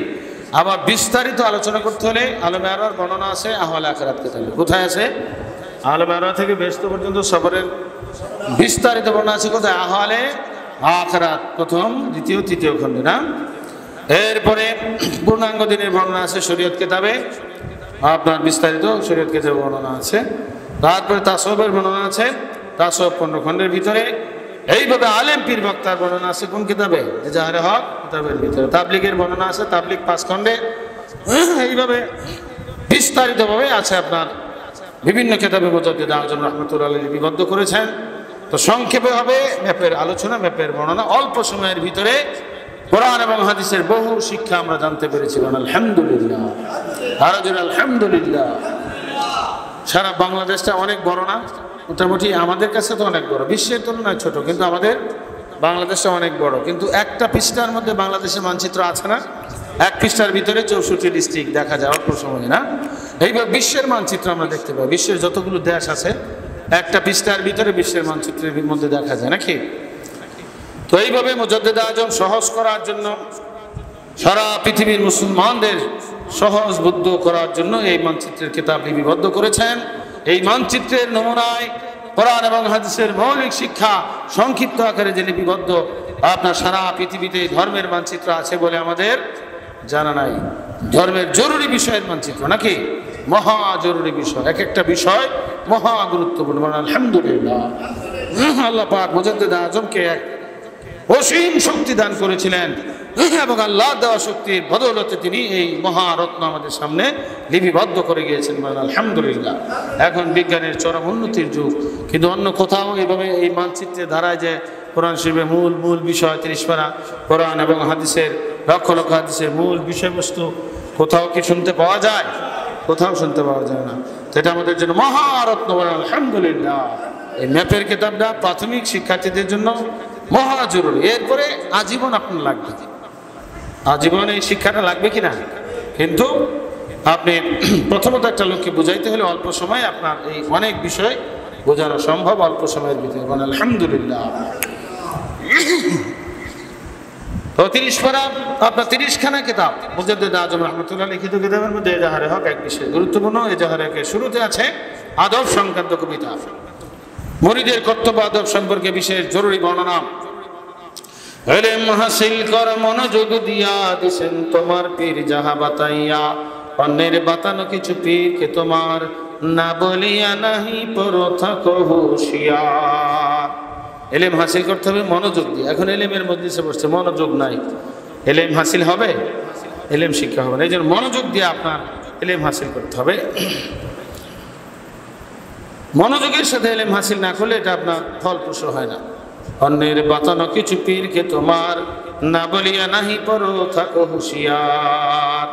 আবার বিস্তারিত আলোচনা করতে হলে আলমে আরওয়ার বর্ণনা আছে আহওয়ালে আখিরাত কিতাবে। কোথায় আছে? আলমে আরওয়া থেকে বেহেশত পর্যন্ত সফরের বিস্তারিত বর্ণনা আছে কোথায়? আহওয়ালে আখিরাত প্রথম দ্বিতীয় তৃতীয় খণ্ডে না। এরপরে পূর্ণাঙ্গ দিনের বর্ণনা আছে শরীয়ত কিতাবে, আপনার বিস্তারিত শরীয়ত কিতাবে বর্ণনা আছে। তারপরে তাসওয়ুফের বর্ণনা আছে তাসওয়ুফ 15 খণ্ডের ভিতরে। এইভাবে আলেম পীর বক্তার বর্ণনা আছে কোন কিতাবে? এজাহারে হক কিতাবের ভিতরে। তাবলীগের বর্ণনা আছে তাবলীগ 5 খণ্ডে। এইভাবে বিস্তারিতভাবে আছে আপনার বিভিন্ন কিতাবে মুজাদ্দিদ আজম রাহমাতুল্লাহ আলাইহি লিপিবদ্ধ করেছেন। তো সংক্ষেপে হবে ম্যাপের আলোচনা, ম্যাপের বর্ণনা। অল্প সময়ের ভিতরে কোরআন এবং হাদিসের বহু শিক্ষা আমরা জানতে পেরেছি। আলহামদুলিল্লাহ, আলহামদুলিল্লাহ। সারা বাংলাদেশটা অনেক বড় না? মোটামুটি আমাদের কাছে তো অনেক বড়, বিশ্বের তুলনায় ছোট, কিন্তু আমাদের বাংলাদেশটা অনেক বড়। কিন্তু একটা পৃষ্ঠার মধ্যে বাংলাদেশের মানচিত্র আছে না? এক পৃষ্ঠার ভিতরে 64 ডিস্ট্রিক্ট দেখা যায় অল্প সময়ে না? এইভাবে বিশ্বের মানচিত্র আমরা দেখতে পাই। বিশ্বের যতগুলো দেশ আছে একটা পৃষ্ঠার ভিতরে বিশ্বের মানচিত্রের মধ্যে দেখা যায় নাকি। তো এইভাবে মুজাদ্দিদ আজম সহজ করার জন্য, সারা পৃথিবীর মুসলমানদের সহজ বুদ্ধ করার জন্য এই মানচিত্রের কিতাব লিপিবদ্ধ করেছেন। এই মানচিত্রের নমুনায় কোরআন এবং হাদিসের মৌলিক শিক্ষা সংক্ষিপ্ত আকারে যে লিপিবদ্ধ, আপনার সারা পৃথিবীতে ধর্মের মানচিত্র আছে বলে আমাদের জানা নাই। ধর্মের জরুরি বিষয়ের মানচিত্র নাকি, মহা জরুরি বিষয়, এক একটা বিষয় মহা গুরুত্বপূর্ণ। আলহামদুলিল্লাহ, আল্লাহ পাক মুজাদ্দিদ আজমকে এক অসীম শক্তি দান করেছিলেন এবং আল্লাহ দেওয়া শক্তির বদৌলতে তিনি এই মহারত্ন আমাদের সামনে লিপিবদ্ধ করে গিয়েছেন। আলহামদুলিল্লাহ। এখন বিজ্ঞানের চরম উন্নতির যুগ, কিন্তু অন্য কোথাও এইভাবে এই মানচিত্রের ধারায় যে কোরআন শরীফের মূল বিষয় 30 পারা কোরআন এবং হাদিসের লক্ষ লক্ষ হাদিসের মূল বিষয়বস্তু কোথাও কি শুনতে পাওয়া যায়? কোথাও শুনতে পাওয়া যায় না। তো এটা আমাদের জন্য মহারত্ন। আলহামদুলিল্লাহ। এই ম্যাপের কিতাবটা প্রাথমিক শিক্ষার্থীদের জন্য মহা জরুরি। এরপরে আজীবন আপনার লাগবে, আজীবন এই শিক্ষাটা লাগবে কিনা। কিন্তু আপনি প্রথমত একটা লোককে বুঝাইতে হলে অল্প সময় আপনার এই অনেক বিষয় বোঝানো সম্ভব অল্প সময়ের ভিতরে। আলহামদুলিল্লাহ। তো 30 পারা আপনার 30খানা কিতাব মুজাদ্দিদ আজম রাহমাতুল্লাহ লিখিত কিতাবের মধ্যে এজাহারে হক এক বিশেষ গুরুত্বপূর্ণ। এজাহারে হকের শুরুতে আছে আদব সংক্রান্ত কবিতা, মুরিদের কর্তব্য আদব সম্পর্কে বিশেষ জরুরি বর্ণনা। ইলম হাসিল কর মনোযোগ দিয়া, দিছেন তোমার পীর যাহা বাতাইয়া, অন্যের বাতানো কিছু পীরকে তোমার না বলিয়া নাহি পর থাকো হুঁশিয়ার। ইলম হাসিল করতে হবে মনোযোগ দিয়ে। এখন ইলমের মজলিসে বসছে, মনোযোগ নাই, ইলম হাসিল হবে? ইলম শিক্ষা হবে না। এই জন্য মনোযোগ দিয়ে আপনার ইলম হাসিল করতে হবে। মনোযোগের সাথে ইলম হাসিল না করলে এটা আপনার ফলপ্রসূ হয় না। অন্যের বাতানো কিছু পীরকে তোমার না বলিয়া নাহি পরো থাকো হুঁশিয়ার।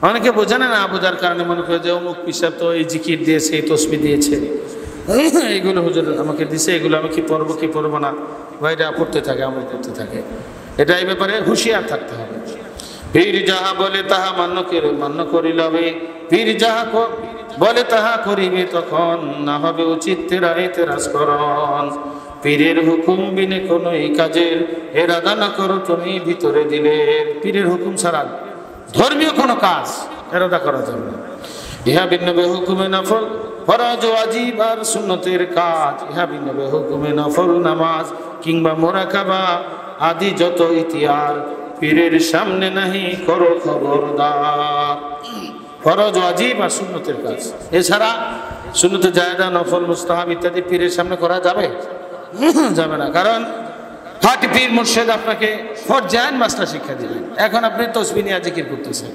অনেকে বোঝে না, বোঝার কারণে মনে করে যে অমুক পিসাব তো এই জিকির দিয়েছে, এই তসবি দিয়েছে, এইগুলো হুজুর আমাকে দিছে, এগুলো আমি কি পড়বো কি পড়বো না, ভাইরা পড়তে থাকে, আমল করতে থাকে। এটা এই ব্যাপারে হুঁশিয়ার থাকতে হবে। পীর যাহা বলে তাহা মান্য করিলবে, পীর যাহা বলে তাহা করিবে, তখন না হবে উচিত তেরা এতেরাজকরণ। পীরের হুকুম বিনে কোনো এই কাজের এরাদা না করো তুমি ভিতরে দিলে। পীরের হুকুম ছাড়া ধর্মীয় কোনো কাজ এরাদা করা যাবে না। ইহা ভিন্ন বেহুকুমে নফল ফরজ ওয়াজিব আর সুন্নতের কাজ, ইহা ভিন্ন বেহুকুমে নফল নামাজ কিংবা মোরাকাবা আদি যত ইতিহার, পীরের সামনে নাহি করো খবরদার। ফরজ ওয়াজিব আর সুন্নতের কাজ, এছাড়া সুন্নতে জায়েদা নফল মুস্তাহাব ইত্যাদি পীরের সামনে করা যাবে? যাবে না। কারণ খাঁটি পীর মুর্শিদ আপনাকে ফরজ আইন মাসলা শিক্ষা দিবেন। এখন আপনি তসবিহ নিয়ে জিকির করতেছেন,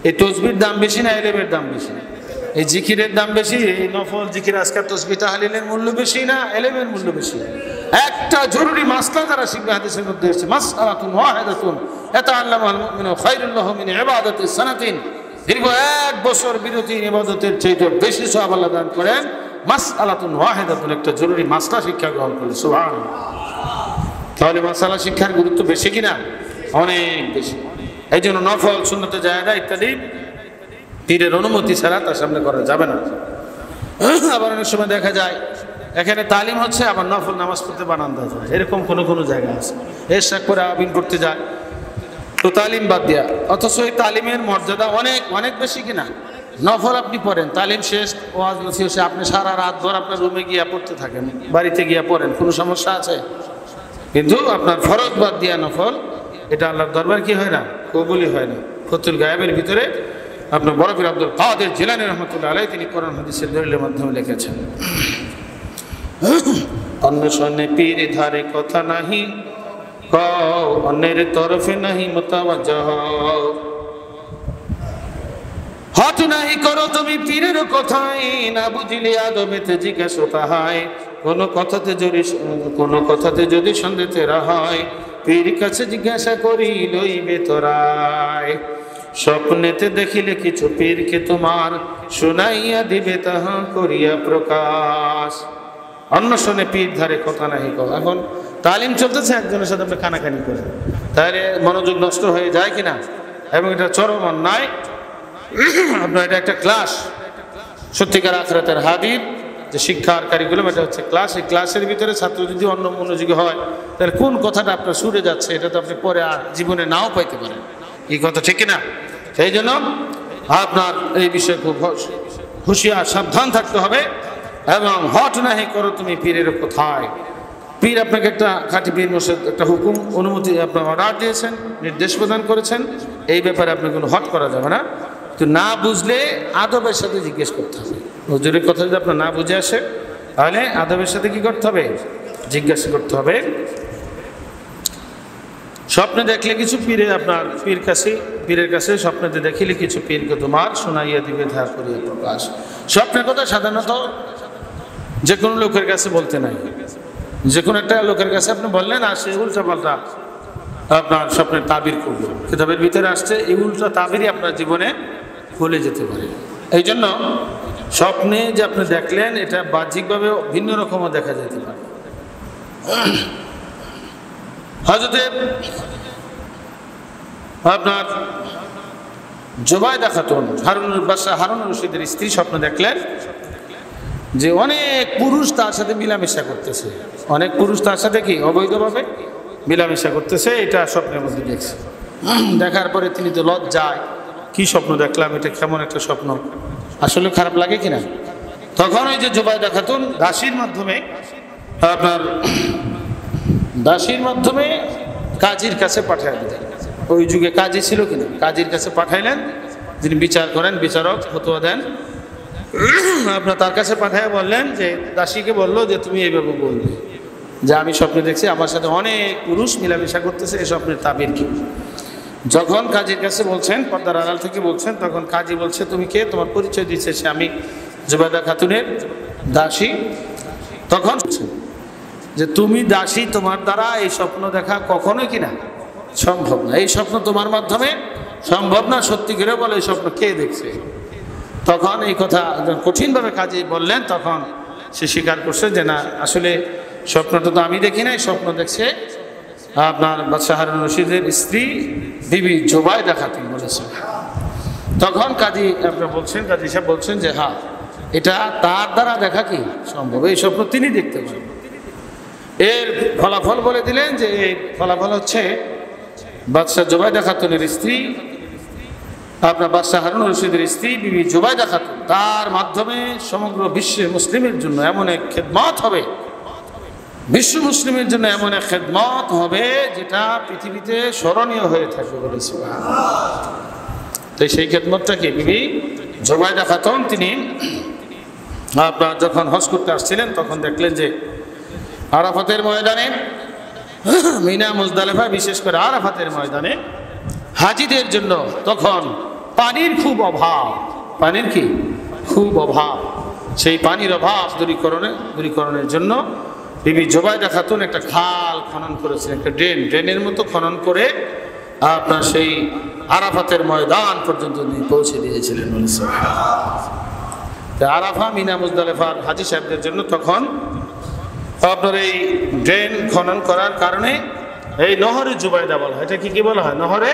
এই তসবির দাম বেশি না ইলমের দাম বেশি? এই জিকিরের দাম বেশি, এই নফল জিকির আজকার তাসবিহ তাহলিলের মূল্য বেশি না ইলমের মূল্য বেশি? একটা জরুরি মাসলা যারা শিখবে হাদিসের মধ্যে এসেছে, মাসআলাতুন ওয়াহিদাতুন ইয়াতাআল্লামুল মুমিনু খায়রুল লাহু মিন ইবাদাতি সানাতিন। দীর্ঘ 1 বছর বিরতির ইবাদতের চাইতে বেশি সওয়াব আল্লাহ দান করেন মাসআলাতুন ওয়াহিদাতুন, একটা জরুরি মাসলা শিক্ষা গ্রহণ করলে। সুবহানাল্লাহ। তাহলে মাসআলা শিক্ষার গুরুত্ব বেশি কিনা? অনেক বেশি। এই জন্য নফল সুন্নতে জায়েদা ইত্যাদি পীরের অনুমতি ছাড়া তার সামনে করা যাবে না। আবার অনেক সময় দেখা যায় এখানে তালিম হচ্ছে, আবার নফল নামাজ পড়তে বানান দেওয়া যায়, এরকম কোনো জায়গা আছে। এরশাক করে আবিন করতে যায় তো তালিম বাদ দেয়া, অথচ এই তালিমের মর্যাদা অনেক অনেক বেশি কিনা। নফল আপনি পড়েন, তালিম শেষ, ওয়াজ নসিহত শেষ, আপনি সারা রাত ভর আপনার রুমে গিয়া পড়তে থাকেন, বাড়িতে গিয়া পড়েন, কোনো সমস্যা আছে? কিন্তু আপনার ফরজ বাদ দিয়া নফল, এটা আল্লাহর দরবার কি হয় না? কবুলই হয় না। ফতুল গায়েবের ভিতরে আপনার বড় পীর আব্দুল কাদের জিলানী রহমাতুল্লাহ আলাইহি তিনি কোরআন হাদিসের দলিলের মাধ্যমে লিখেছেন, অন্বেষণে পীর ধারে কথা নাহি কও, অন্যের তরফে নাহি মুতাওয়াজ্জহ। হট নাহি করো তুমি পীরের কথাই, না বুঝিলে আদবেতে জিজ্ঞাসা তাহাই। কোনো কথাতে যদি সন্দেহ তেরা হয়, পীর কাছে জিজ্ঞাসা করি লইবে তোরাই। স্বপ্নেতে দেখিলে কিছু পীরকে তোমার, শুনাইয়া দিবে তাহা করিয়া প্রকাশ। অন্বেষণে পীর ধারে কথা নাহি কও। এখন তালিম চলতেছে, একজনের সাথে আপনি কানাকানি করেন, তাহলে মনোযোগ নষ্ট হয়ে যায় কিনা? এবং এটা চরম অন্যায়। আপনার এটা একটা ক্লাস, সত্যিকার আখিরাতের হাদির যে শিক্ষার কারিকুলাম, এটা হচ্ছে ক্লাস। এই ক্লাসের ভিতরে ছাত্র যদি অন্য মনোযোগী হয়, তাহলে কোন কথাটা আপনার সুরে যাচ্ছে এটা তো আপনি পরে আর জীবনে নাও পাইতে পারেন। এই কথা ঠিক কিনা? সেই জন্য আপনার এই বিষয়ে খুব হুঁশিয়ার সাবধান থাকতে হবে। এবং হট নাহি করো তুমি পীরের কোথায়। পীর আপনাকে একটা খাঁটি পীর মুর্শিদ একটা হুকুম অনুমতি আপনার অর্ডার দিয়েছেন, নির্দেশ প্রদান করেছেন, এই ব্যাপারে আপনি কোনো হট করা যাবে না। তো না বুঝলে আদবের সাথে জিজ্ঞেস করতে হবে। হুজুরের কথা যদি আপনার না বুঝে আসে, তাহলে আদবের সাথে কি করতে হবে? জিজ্ঞাসা করতে হবে। স্বপ্নে দেখলে কিছু আপনার পীরের কাছে স্বপ্নেতে দেখিলে কিছু পীরকে তোমার, শোনাইয়া দিবে ধার করিয়া প্রকাশ। স্বপ্নের কথা সাধারণত যে কোনো লোকের কাছে বলতে নাই। যে কোনো একটা লোকের কাছে আপনি বললেন, আর সে উল্টা পাল্টা আপনার স্বপ্নের তাবির করল, কিতাবের ভিতরে আসছে, এই উল্টা তাবিরই আপনার জীবনে ভুলে যেতে পারে। এই জন্য স্বপ্নে যে আপনি দেখলেন, এটা বাহ্যিকভাবে ভিন্ন রকমও দেখা যেতে পারে। হযরতে আপনার জুবাইদা খাতুন হারুন রশিদের স্ত্রী স্বপ্ন দেখলেন যে অনেক পুরুষ তার সাথে মিলামেশা করতেছে, অনেক পুরুষ তার সাথে কি অবৈধভাবে মিলামেশা করতেছে, এটা স্বপ্নের মধ্যে দেখছে। দেখার পরে তিনি তো লজ্জায়, কি স্বপ্ন দেখলাম, এটা কেমন একটা স্বপ্ন, আসলে খারাপ লাগে কিনা। তখন ওই যে জুবাইদা খাতুন দাসীর মাধ্যমে কাজীর কাছে পাঠিয়ে দিলেন। ওই যুগে কাজী ছিল কিনা, কাজীর কাছে পাঠাইলেন, যিনি বিচার করেন, বিচারক ফতোয়া দেন। আপনার তার কাছে পাঠায় বললেন যে, দাসীকে বললো যে তুমি এইভাবে বলবে যে আমি স্বপ্নে দেখছি আমার সাথে অনেক পুরুষ মিলামেশা করতেছে, এই স্বপ্নের তাবির কি। যখন কাজীর কাছে বলছেন, পর্দার আড়াল থেকে বলছেন, তখন কাজী বলছে তুমি কে, তোমার পরিচয় দিচ্ছে সে আমি জুবাইদা খাতুনের দাসী। তখন যে তুমি দাসী, তোমার দ্বারা এই স্বপ্ন দেখা কখনোই কিনা সম্ভব না, এই স্বপ্ন তোমার মাধ্যমে সম্ভব না, সত্যি করে বলে এই স্বপ্ন কে দেখছে। তখন এই কথা কঠিনভাবে কাজী বললেন, তখন সে স্বীকার করছে যে না, আসলে স্বপ্নটা তো আমি দেখি নাই, স্বপ্ন দেখছে আপনার বাদশাহ হারুন রশিদের স্ত্রী বিবি জুবাইদা খাতুন বলেছে। তখন কাজী আপনার বলছেন, কাজী সাহেব বলছেন যে হ্যাঁ, এটা তার দ্বারা দেখা কি সম্ভব, এই স্বপ্ন তিনি দেখতে পারেন। এর ফলাফল বলে দিলেন যে এই ফলাফল হচ্ছে বাদশাহ জুবাইদা খাতুনের স্ত্রী, আপনার বাদশাহ হারুন রশিদের স্ত্রী বিবি জুবাইদা খাতুন, তার মাধ্যমে সমগ্র বিশ্বে মুসলিমের জন্য এমন এক খেদমত হবে, বিশ্ব মুসলিমের জন্য এমন এক খেদমত হবে যেটা পৃথিবীতে স্মরণীয় হয়ে থাকবে বলেছে। তো সেই খেদমতটা কি, বিবি জুবাইদা খাতুন তিনি আপনার যখন হজ করতে আসছিলেন, তখন দেখলেন যে আরাফাতের ময়দানে, মিনা মুজদালিফা, বিশেষ করে আরাফাতের ময়দানে হাজিদের জন্য তখন পানির খুব অভাব, পানির কি খুব অভাব, সেই পানির অভাব দূরীকরণের জন্য বিবি জুবাইদা খাতুন একটা খাল খনন করেছেন, একটা ড্রেনের মতো খনন করে আপনার সেই আরাফাতের ময়দান পর্যন্ত পৌঁছে দিয়েছিলেন। আরাফা, মিনা, মুজদালিফার হাজী সাহেবদের জন্য তখন আপনার এই ড্রেন খনন করার কারণে এই নহরে জুবাইদা বলা হয়। এটা কি বলা হয়? নহরে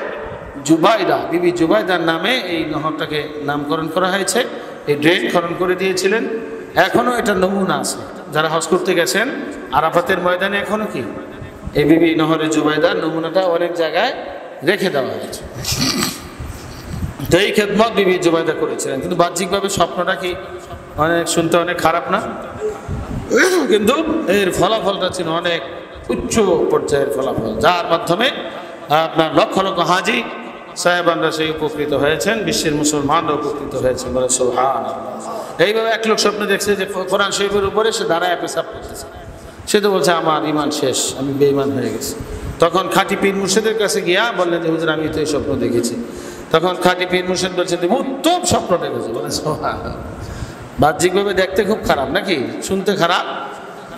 জুবাইদা, বিবি জুবাইদার নামে এই নহরটাকে নামকরণ করা হয়েছে। এই ড্রেন খনন করে দিয়েছিলেন। এখনো এটা নমুনা আছে, যারা হজ করতে গেছেন আরাফাতের ময়দানে এখনো কি এই বিবি নহরে জুবাইদার নমুনাটা অনেক জায়গায় রেখে দেওয়া হয়েছে। তো এই খেদমত বিবি জুবাইদা করেছিলেন। কিন্তু বাহ্যিকভাবে স্বপ্নটা কি অনেক শুনতে অনেক খারাপ না? কিন্তু এর ফলাফলটা ছিল অনেক উচ্চ পর্যায়ের ফলাফল, যার মাধ্যমে আপনার লক্ষ লক্ষ হাজি সাহেবানরা সেই উপকৃত হয়েছেন, বিশ্বের মুসলমানরা উপকৃত হয়েছেন। বলে সুবহানাল্লাহ। এইভাবে এক লোক স্বপ্নে দেখছে যে কোরআন শরীফের উপরে সে দাঁড়ায় পেশাব করতেছে। সে তো বলছে আমার ইমান শেষ, আমি বেঈমান হয়ে গেছি। তখন খাঁটি পীর মুর্শিদের কাছে গিয়া বললেন যে হুজুর আমি তো এই স্বপ্ন দেখেছি। তখন খাঁটি পীর মুর্শিদ বলছেন তুমি উত্তম স্বপ্ন দেখেছো। বলে সুবহানাল্লাহ। বাহ্যিকভাবে দেখতে খুব খারাপ নাকি, শুনতে খারাপ,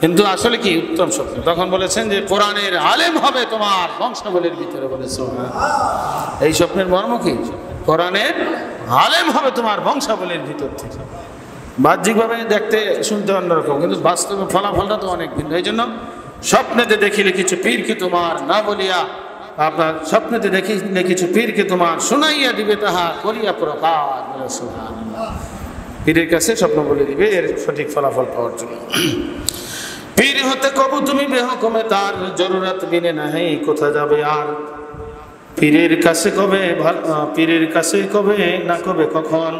কিন্তু আসলে কি উত্তম স্বপ্ন। তখন বলেছেন যে কোরআনের আলেম হবে তোমার বংশাবলীর ভিতরে। বলে সুবহানাল্লাহ। এই স্বপ্নের মর্ম কি? কোরআনের আলেম হবে তোমার বংশাবলীর ভিতর থেকে। বাহ্যিকভাবে দেখতে শুনতে অন্যরকম, কিন্তু বাস্তবে ফলাফলটা তো অনেক ভিন্ন। এই জন্য স্বপ্নেতে দেখিলে কিছু পীরকে তোমার না বলিয়া, আপনার স্বপ্নেতে দেখিলে কিছু পীরকে তোমার শুনাইয়া দিবে তাহা করিয়া প্রকাশ। বলে সুবহানাল্লাহ। পীরের কাছে স্বপ্ন বলে দিবে এর সঠিক ফলাফল পাওয়ার জন্য। পীর হতে কবু তুমি বেহুকুমে তার, জরুরত বিনে নাহি কোথা যাবে আর। পীরের কাছে কবে না কবে কখন।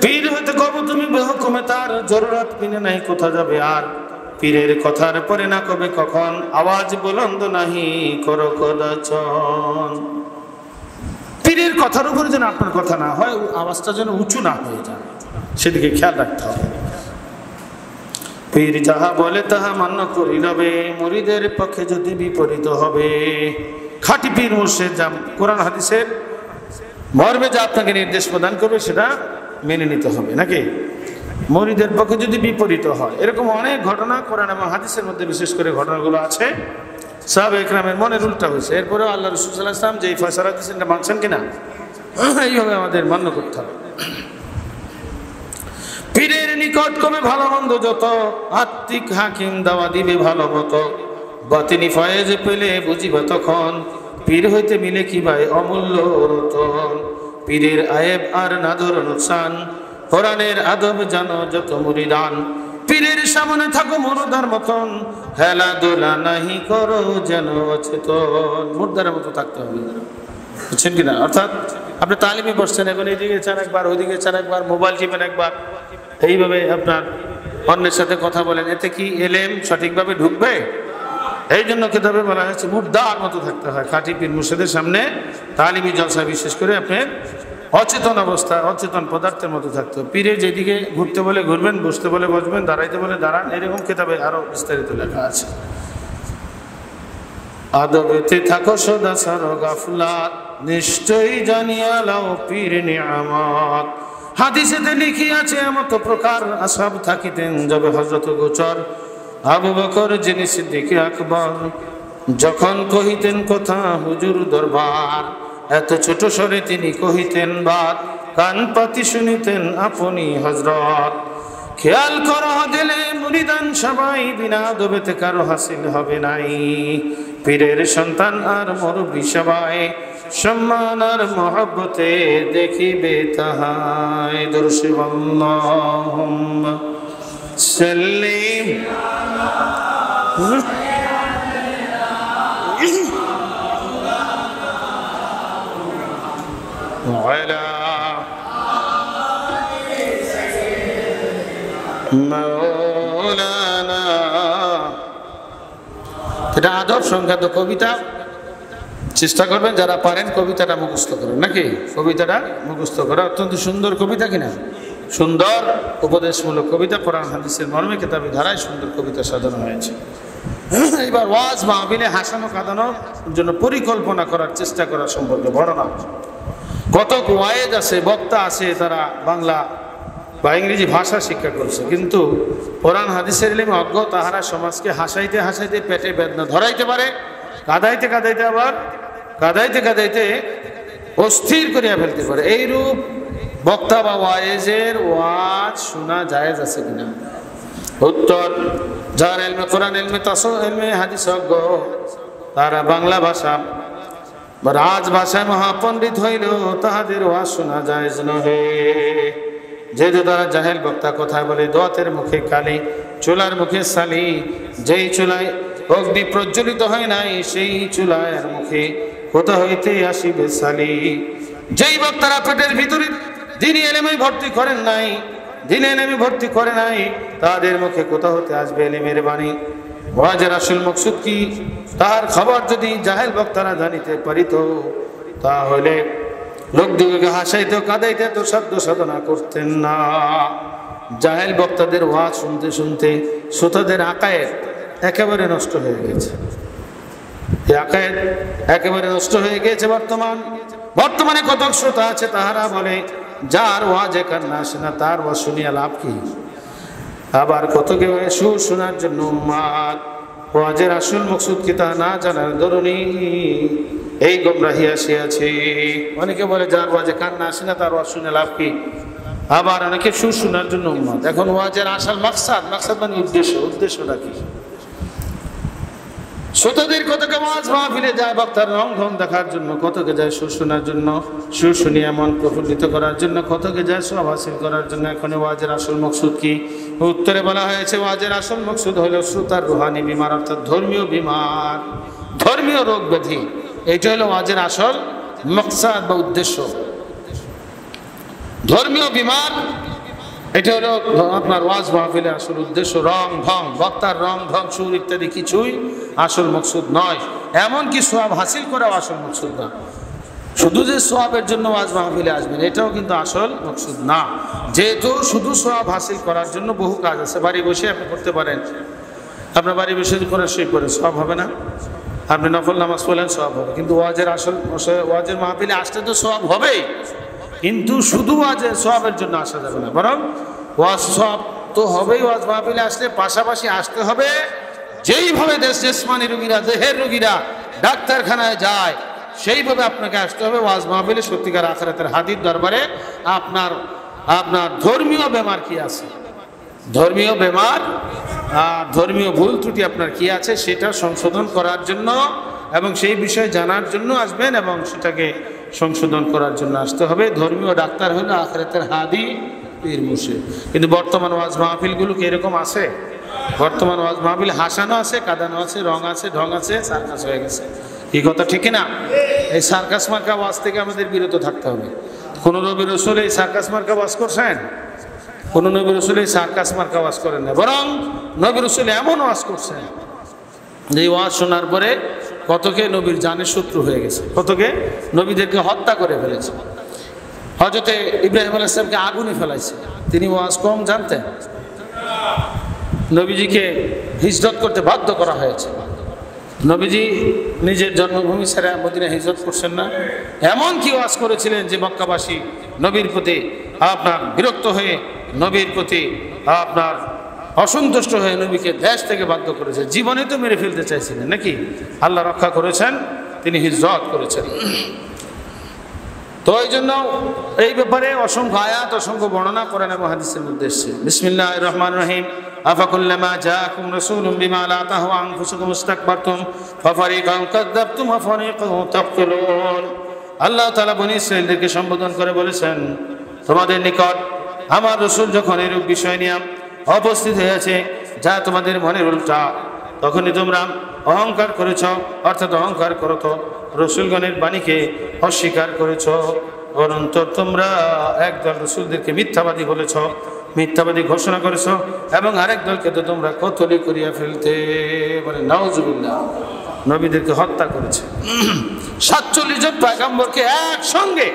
পীর হতে কবু তুমি বেহুকুমে তার, জরুরত বিনে নাহি কোথা যাবে আর। পীরের কথার পরে না কবে কখন, আওয়াজ বুলন্দ নাহি করো কদাচন। পীরের কথার উপরে যেন আপনার কথা না হয়, আওয়াজটা যেন উঁচু না হয়ে যায়, সেদিকে খেয়াল রাখতে হবে। পীর যাহা বলে তাহা মান্য করি রবে, মুরিদের পক্ষে যদি বিপরীত হবে। খাঁটি পীর মুর্শিদ যা কোরআন হাদিসের মর্মে যা আপনাকে নির্দেশ প্রদান করবে সেটা মেনে নিতে হবে নাকি। মুরিদের পক্ষে যদি বিপরীত হয়, এরকম অনেক ঘটনা কোরআন এবং হাদিসের মধ্যে বিশেষ করে ঘটনাগুলো আছে। সাহাবা ইকরামের মনের উল্টা হয়েছে, এরপরেও আল্লাহ রাসূল সাল্লাল্লাহু আলাইহি ওয়াসাল্লাম যে ফয়সালা দিয়েছেন এটা মানছেন কিনা, এইভাবে আমাদের মান্য করতে হবে। পীরের নিকট কবে ভালো মন্দ যত, আত্মিক হাকিম দাওয়া দিবে ভালো মতো। বাতিনি ফয়েজ পেলে বুঝিবা তখন, পীর হইতে মিলে কি ভাই অমূল্য রতন। পীরের আয়েব আর নাদর নুকসান, কোরআনের আদব জানো যত মুরিদান। পীরের সামনে থাকো মুর্দার মতন, হেলা দোলা নাহি করো যেন অচেতন। মুর্দার মতো থাকতে হবে, বুঝছেন কিনা? অর্থাৎ আপনি তালিমে বসছেন, এখন এইদিকে চান একবার, ওইদিকে চান একবার, মোবাইল টিপেন একবার, এইভাবে আপনার অন্যের সাথে কথা বলেন, এতে কি এলেম সঠিকভাবে ঢুকবে? এই জন্য কিতাবে বলা হয়েছে মুর্দার মতো থাকতে হয়। খাঁটি পীর মুর্শিদের সামনে তালিমি জলসা বিশেষ করে আপনি অচেতন অবস্থা, অচেতন পদার্থের মতো থাকতে হবে। পীরে যেদিকে ঘুরতে বলে ঘুরবেন, বসতে বলে বসবেন, দাঁড়াইতে বলে দাঁড়ান, এরকম কিতাবে আরো বিস্তারিত লেখা আছে। আদবেতে থাকো সদা সারো গাফলাত, নিশ্চয়ই জানিয়া লাও পীর নিয়ামত। হাদিসেতে লিখিয়াছে এমত প্রকার, আসহাব থাকিতেন যবে হযরত গোচর। আবু বকর যিনি সিদ্দিক আকবর, যখন কহিতেন কথা হুজুর দরবার। এত ছোট স্বরে তিনি কহিতেন বাত, কান পাতি শুনিতেন আপনি হযরত। খেয়াল করো দিলে মুরিদান সবাই, বিনা আদবেতে কারো হাসিল হবে নাই। পীরের সন্তান আর মুরব্বি সবাই, সম্মান আর মহব্বতে দেখিবে তাহাই। দরুদ আল্লাহুম্মা সাল্লি আলা মাওলানা। এটা আদব সংখ্যাত কবিতা, চেষ্টা করবেন যারা পারেন কবিতাটা মুখস্থ করেন নাকি। কবিতাটা মুখস্থ করা অত্যন্ত সুন্দর কবিতা কিনা, সুন্দর উপদেশমূলক কবিতা। কোরআন হাদিসের মর্মে কিতাবী ধারায় সুন্দর কবিতা সাজানো হয়েছে। এবার ওয়াজ মাহফিলে হাসানো কাঁদানোর জন্য পরিকল্পনা করার চেষ্টা করা সম্পর্কে বর্ণনা। কত ওয়াইজ আছে, বক্তা আছে, তারা বাংলা বা ইংরেজি ভাষা শিক্ষা করছে, কিন্তু কোরআন হাদিসের ইলমে অজ্ঞ তাহারা সমাজকে হাসাইতে হাসাইতে পেটে বেদনা ধরাইতে পারে, কাঁদাইতে কাঁদাইতে আবার কাঁদাইতে কাঁদাইতে অস্থির করিয়া ফেলতে পারে। এইরূপ বক্তা বা ওয়াইজের ওয়াজ শোনা জায়েজ আছে কিনা? উত্তর, যার ইলমে কোরআন, ইলমে তাফসীর, ইলমে হাদিস অজ্ঞ, তারা বাংলা ভাষা বা রাজভাষায় মহাপণ্ডিত হইলেও তাহাদের ওয়াজ শোনা জায়েজ নহে। যেহেতু তারা জাহেল বক্তা, কথায় বলে দোয়াতের মুখে কালি, চুলার মুখে সালি। যেই চুলায় অগ্নি প্রজ্বলিত হয় নাই, সেই চুলার মুখে কোথা হইতে আসিবে সালি। যেই বক্তারা পেটের ভিতরে দিনী এলেমে ভর্তি করেন নাই, দিনী এলেমে ভর্তি করে নাই, তাদের মুখে কোথা হতে আসবে এলেমের বাণী? ওয়াজের আসল মকসুদ কি, তার খবর যদি জাহেল বক্তারা জানিতে পারিত, তাহলে লোকদিগকে হাসাইতে কাঁদাইতে তো সাধ্য সাধনা করতেন না। জাহেল বক্তাদের ওয়াজ শুনতে শুনতে শ্রোতাদের আকায়েদ একেবারে নষ্ট হয়ে গেছে। আকায়েদ একেবারে নষ্ট হয়ে গেছে। বর্তমানে কত শ্রোতা আছে, তাহারা বলে যার ওয়াজে কান্না আসে না, তার ওয়াজ শুনিয়া লাভ কি? আবার কত কেউ সুর শোনার জন্য উম্মাদ, ওয়াজের আসল মকসুদ কি তা না জানার দরুনি এই গোমরাহি আসিয়াছে। অনেকে বলে যার ওয়াজে কান্না আসে না, তার ওয়াজ শুনে লাভ কি? আবার অনেকে সুর শোনার জন্য উম্মাদ। এখন ওয়াজের আসল মাকসাদ মানে উদ্দেশ্যটা কি? শ্রোতাদের কতকে ওয়াজ মাহফিলে যায় বক্তার রং ঢং দেখার জন্য, কতকে যায় সুর শোনার জন্য, সুর শুনিয়ে মন প্রফুল্লিত করার জন্য, কতকে যায় সওয়াব হাসিল করার জন্য। এখন ওয়াজের আসল মকসুদ কি? উত্তরে বলা হয়েছে ওয়াজের আসল মকসুদ হলো শ্রোতার রুহানি বিমার, অর্থাৎ ধর্মীয় বিমার, ধর্মীয় রোগ ব্যাধি। এইটা হলো ওয়াজের আসল মকসাদ বা উদ্দেশ্য। ধর্মীয় বিমার, এটা হলো আপনার ওয়াজ মাহফিলের আসল উদ্দেশ্য। রং ঢং, বক্তার রং ঢং, সুর ইত্যাদি কিছুই আসল মকসুদ নয়। এমনকি সোয়াব হাসিল করাও আসল মকসুদ না। শুধু যে সোয়াবের জন্য ওয়াজ মাহফিলে আসবেন, এটাও কিন্তু আসল মকসুদ না। যেহেতু শুধু সোয়াব হাসিল করার জন্য বহু কাজ আছে। বাড়ি বসে আপনি করতে পারেন, আপনার বাড়ি বসে কোরআন শরীফ পড়েন, সোয়াব হবে না? আপনি নফল নামাজ পড়লেন, সোয়াব হবে। কিন্তু ওয়াজের মাহফিলে আসতে তো সোয়াব হবেই, কিন্তু শুধু ওয়াজের সোয়াবের জন্য আসা যাবে না, বরং ওয়াজ সোয়াব তো হবেই। ওয়াজ মাহফিলে আসলে পাশাপাশি আসতে হবে যেইভাবে জিসমানি রোগীরা, দেহের রোগীরা ডাক্তারখানায় যায়, সেইভাবে আপনাকে আসতে হবে ওয়াজ মাহফিলে। সত্যিকার আখিরাতের হাদির দরবারে আপনার ধর্মীয় বেমার কি আছে, ধর্মীয় বেমার আর ধর্মীয় ভুল ত্রুটি আপনার কি আছে, সেটা সংশোধন করার জন্য এবং সেই বিষয়ে জানার জন্য আসবেন এবং সেটাকে সংশোধন করার জন্য আসতে হবে। ধর্মীয় ডাক্তার হলো আখিরাতের হাদি, পীর মুর্শিদ। কিন্তু বর্তমান ওয়াজ মাহফিলগুলো কি এরকম আছে? বর্তমান ওয়াজ মাহফিল হাসানো আছে, কাঁদানো আছে, রং আছে, ঢং আছে, সার্কাস হয়ে গেছে। কি কথা ঠিক না? এই সার্কাস মার্কা ওয়াজ থেকে আমাদের বিরত থাকতে হবে। কোন নবী রাসূল এই সার্কাস মার্কা ওয়াজ করছেন? কোন নবী রাসূল এই সার্কাস মার্কা ওয়াজ করেন না, বরং নবী রাসূল এমন ওয়াজ করছেন যে ওয়াজ শোনার পরে কতকে নবীর জানের শত্রু হয়ে গেছে, কতকে নবীদেরকে হত্যা করে ফেলেছে। হযরতে ইব্রাহিম আলাইহিস সালামকে আগুনে ফেলাইছে। তিনি ওয়াজ কম জানতেন। নবীজিকে হিজরত করতে বাধ্য করা হয়েছে। নবীজি নিজের জন্মভূমি ছেড়ে মদিনা হিজরত করছেন না। এমন কি ওয়াজ করেছিলেন যে মক্কাবাসী নবীর প্রতি আপনার বিরক্ত হয়ে, নবীর প্রতি আপনার অসন্তুষ্ট হয়ে নবীকে দেশ থেকে বাধ্য করেছে। জীবনে তো মেরে ফেলতে চাইছিলেন নাকি? আল্লাহ রক্ষা করেছেন, তিনি হিজরত করেছেন। তো এই জন্য এই ব্যাপারে অসংখ্য আয়াত, অসংখ্য বর্ণনা করেন এবং হাদিসের মধ্যে এসেছে। বিসমিল্লাহির রহমানির রহিম। আফাকুল্লামা জাআকুম রাসূলুম বিমা লা তাহওয়া আনফুসুকুম ইসতাকবারতুম ফাফারিকান কাযযাবতুম ওয়া ফারিকান তাকতুলুন। আল্লাহ তাআলা বনী ইসরাঈলদেরকে সম্বোধন করে বলেছেন, তোমাদের নিকট আমার রাসূল যখন এরূপ বিষয় নিয়ে উপস্থিত হয়েছে যা তোমাদের মনের উল্টা, তখনই তোমরা অহংকার করেছ, অর্থাৎ অহংকার করত, রসুলগণের বাণীকে অস্বীকার করেছ। অনন্তর তোমরা একদল রসুলদেরকে মিথ্যাবাদী বলেছ, মিথ্যাবাদী ঘোষণা করেছ, এবং আরেক দলকে তো তোমরা কতলি করিয়া ফেলতে, বলে নাউজুবিল্লাহ, নবীদেরকে হত্যা করেছে। ৪৭ জন পয়গম্বরকে একসঙ্গে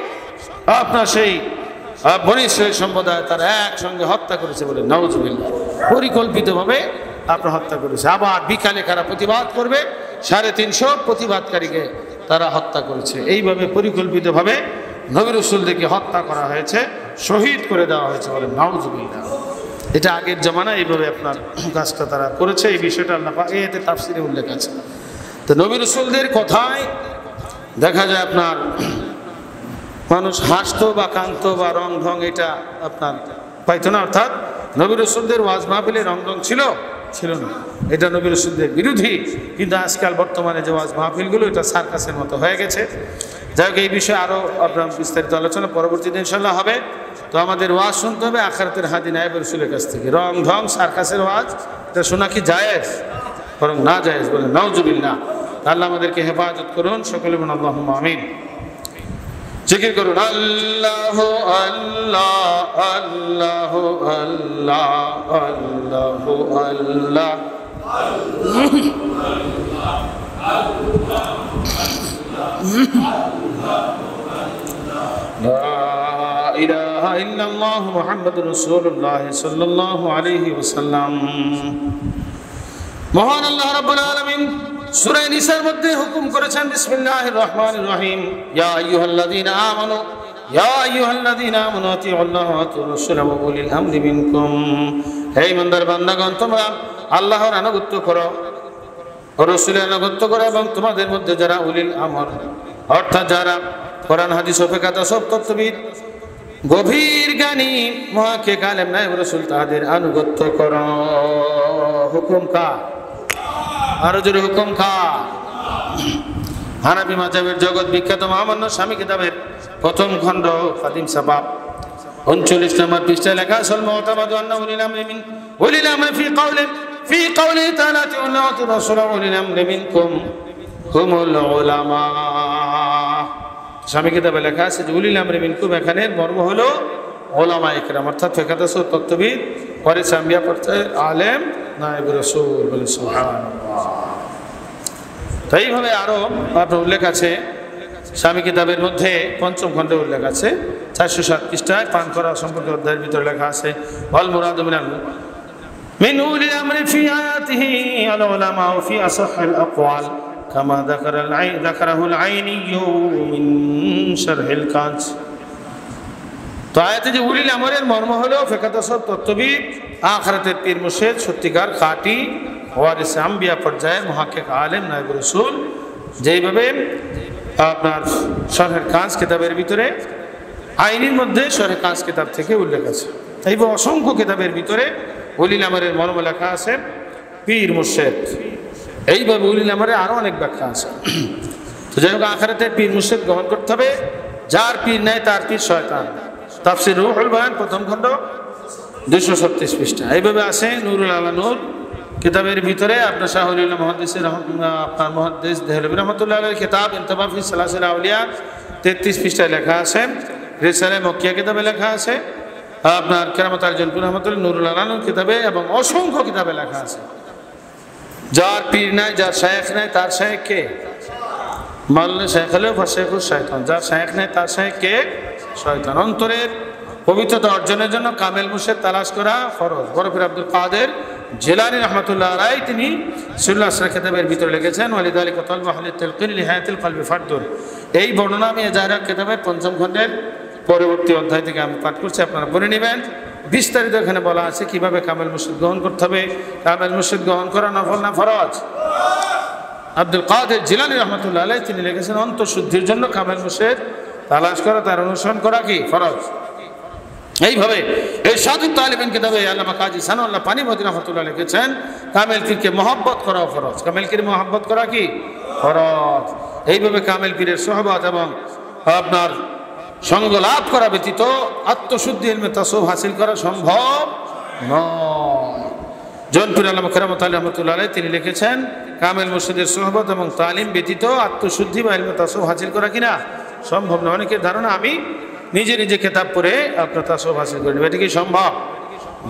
আপনার সেই বনী ইসরাঈল সম্প্রদায় তারা একসঙ্গে হত্যা করেছে, বলে নাউজুবিল্লাহ, পরিকল্পিতভাবে আপনার হত্যা করেছে। আবার বিকালে কারা প্রতিবাদ করবে, ৩৫০ প্রতিবাদকারীকে তারা হত্যা করেছে। এইভাবে পরিকল্পিতভাবে নবী রাসূলদেরকে হত্যা করা হয়েছে, শহীদ করে দেওয়া হয়েছে, বলেন নাউজুবিল্লাহ। এটা আগের জামানায় এইভাবে আপনার কাজটা তারা করেছে। এই বিষয়টা আল্লাহ পাক এতে তাফসিরে উল্লেখ আছে। তো নবী রাসূলদের কথায় দেখা যায় আপনার মানুষ হাসতো বা কাঁদতো বা রং ঢং এটা আপনার পাইতো না। অর্থাৎ নবী রাসূলদের ওয়াজ মাহফিলে রং ঢং ছিল না, এটা নবী রাসূলদের বিরোধী। কিন্তু আজকাল বর্তমানে যে ওয়াজ মাহফিলগুলো এটা সার্কাসের মতো হয়ে গেছে। যাই হোক, এই বিষয়ে আরও আপনার বিস্তারিত আলোচনা পরবর্তীতে ইনশাল্লাহ হবে। তো আমাদের ওয়াজ শুনতে হবে আখিরাতের হাদি নায়েব রাসূলের কাছ থেকে। রং ঢং সার্কাসের ওয়াজ এটা শোনা কি জায়েজ? বরং না জায়েজ, বলে নাউজুবিল্লাহ। আল্লাহ আমাদেরকে হেফাজত করুন, সকলে বলুন আল্লাহুম্মা আমিন। জিকির করুন আল্লাহ আল্লাহ আল্লাহ আল্লাহ আল্লাহ লা ইলাহা ইল্লাল্লাহ মুহাম্মাদুর রাসূলুল্লাহ সাল্লাল্লাহু আলাইহি ওয়াসাল্লাম। মহান আল্লাহ রাব্বুল আলামিন সূরা নিসার মধ্যে হুকুম করেছেন, বিসমিল্লাহির রহমানির রহিম, ইয়া আইয়ুহাল্লাযীনা আমানু আতিউল্লাহ ওয়া আতিউর রাসূল ওয়া উলিল আমরি মিনকুম। হে ইমানদার বান্দাগণ, তোমরা আল্লাহর আনুগত্য করো ও রাসূলের আনুগত্য করো, এবং তোমাদের মধ্যে যারা উলিল আমর অর্থাৎ যারা কোরআন হাদিস ও ফিকহ তাসাউফ তত্ত্ববিদ গভীর জ্ঞানী মুহাক্কিক আলেম নায়েব রাসূল তাদের আনুগত্য করো। হুকুম কার? আরো জোরে হুকুম কার? হানাফি মাযহাবের জগৎ বিখ্যাত মহামান্য স্বামী কিতাবের প্রথম খণ্ড ফাতিম সাবাব 39 নম্বর পৃষ্ঠায় লেখা আছে, মুতামাদু আন্না উলিল আমরি ফি কাউলি তাআলা আতিউল্লাহ ওয়া আতিউর রাসূল ওয়া উলিল আমরি মিনকুম হুমুল উলামা। স্বামী কিতাবে লেখা আছে যে উলিল আমরি মিনকুম এখানে মর্ম হলো উলামায়ে কেরাম, অর্থাৎ ফিকহ তাসাউফ তত্ত্ববিদ, পরে সাম্বিয়া পর্যায়ে আলেম নায়েব রাসূল। বলে সুবহানাল্লাহ। তাই এইভাবে আরো আপনার উল্লেখ আছে স্বামী কিতাবের মধ্যে পঞ্চম খণ্ডে উল্লেখ আছে 407 পৃষ্ঠায় পান করা সম্পর্কে অধ্যায়ের ভিতরে লেখা আছে, ওয়াল মুরাদু মিন উলিল আমরি ফি আয়াতিহি আল উলামা ফি আসহাল আকওয়াল কামা যাকারাহুল আইনি মিন শারহিল কাজ। তো আয়াতে যে উলিল আমরের মর্ম হলো ফিকহ তাসাউফ তত্ত্ববিদ, আখিরাতের পীর মুর্শিদ, সত্যিকার খাঁটি ওয়ারিসে আম্বিয়া পর্যায়ের মুহাক্কিক আলেম নায়েব রাসূল। যেইভাবে আপনার শরহের কাজ কিতাবের ভিতরে আইনের মধ্যে শরহের কাজ কিতাব থেকে উল্লেখ আছে, এইভাবে অসংখ্য কিতাবের ভিতরে উলিল আমরের মর্ম লেখা আছে পীর মুর্শিদ। এইভাবে উলিল আমরের আরো অনেক ব্যাখ্যা আছে। তো যাই হোক, আখিরাতের পীর মুর্শিদ গ্রহণ করতে হবে, যার পীর নাই তার পীর শয়তান। তাফসীর রুহুল বায়ান প্রথম খণ্ড 236 পৃষ্ঠা। এইভাবে আছে নূরুল আলা নূর কিতাবের ভিতরে আপনার শাহুল মুহাদ্দিসের আপনার মুহাদ্দিস দেহলভী রাহমাতুল্লাহ আলাইহির কিতাব ইনতিবা ফি সালাসিল আউলিয়া 33 পৃষ্ঠায় লেখা আছে। রিসালা মক্কিয়া কিতাবে লেখা আছে, আপনার কেরামত আরজুল রাহমাতুল্লাহ নূরুল আলা নূর কিতাবে, এবং অসংখ্য কিতাবে লেখা আছে যার পীর নাই, যার শায়েখ নাই, তার শায়েখ কে? মাওলানা শায়েখ হলো ফাশেখুশ শয়তান, যার শায়েখ নাই তার শায়েখ কে? শয়তান। অন্তরের পবিত্রতা অর্জনের জন্য কামেল মুর্শিদ তালাশ করা ফরজ। বরফির আব্দুল কাদের জিলানী রাহমাতুল্লাহ আলাইহি তিনি সুল্লাহ আসরার কিতাবের ভিতরে লিখেছেন, ওয়ালিযালিকা তালবু আহলি তালকিন লিহায়াতিল কলবি ফারদুন। এই বর্ণনা আমি জাহরা কিতাবের পঞ্চম খণ্ডের পরবর্তী অধ্যায় থেকে আমি পাঠ করছি, আপনারা পড়ে নেবেন। বিস্তারিত এখানে বলা আছে কিভাবে কামেল মুর্শিদ গ্রহণ করতে হবে। কামেল মুর্শিদ গ্রহণ করা নফল না ফরজ? আব্দুল কাদের জিলানী রাহমাতুল্লাহ আলাইহি তিনি লিখেছেন, অন্তঃশুদ্ধির জন্য কামেল মুর্শিদ তালাশ করা, তার অনুসরণ করা কি ফরজ। এইভাবে ইরশাদুত তালিবিন কিতাবে আল্লামা কাজী সানাউল্লাহ পানিপতি রাহমাতুল্লাহ লিখেছেন, কামেল পীরকে মহব্বত করা ফরজ। কামেল পীর মহব্বত করা কি ফরজ। এইভাবে কামেল পীরের সোহবত এবং আপনার সঙ্গ লাভ করা ব্যতীত আত্মশুদ্ধি ইলমে তাসাউফ হাসিল করা সম্ভব নয়। জৌনপুর আল্লামা কেরামত আলী রাহমাতুল্লাহ আলাইহি তিনি লিখেছেন, কামেল মুর্শিদের সোহবত এবং তালিম ব্যতীত আত্মশুদ্ধি বা ইলমে তাসাউফ হাসিল করা কিনা সম্ভব নয়। অনেকের ধারণা আমি নিজে নিজে কিতাব পড়ে আপনার তাসাউফ হাসিল করে নেব, এটা কি সম্ভব?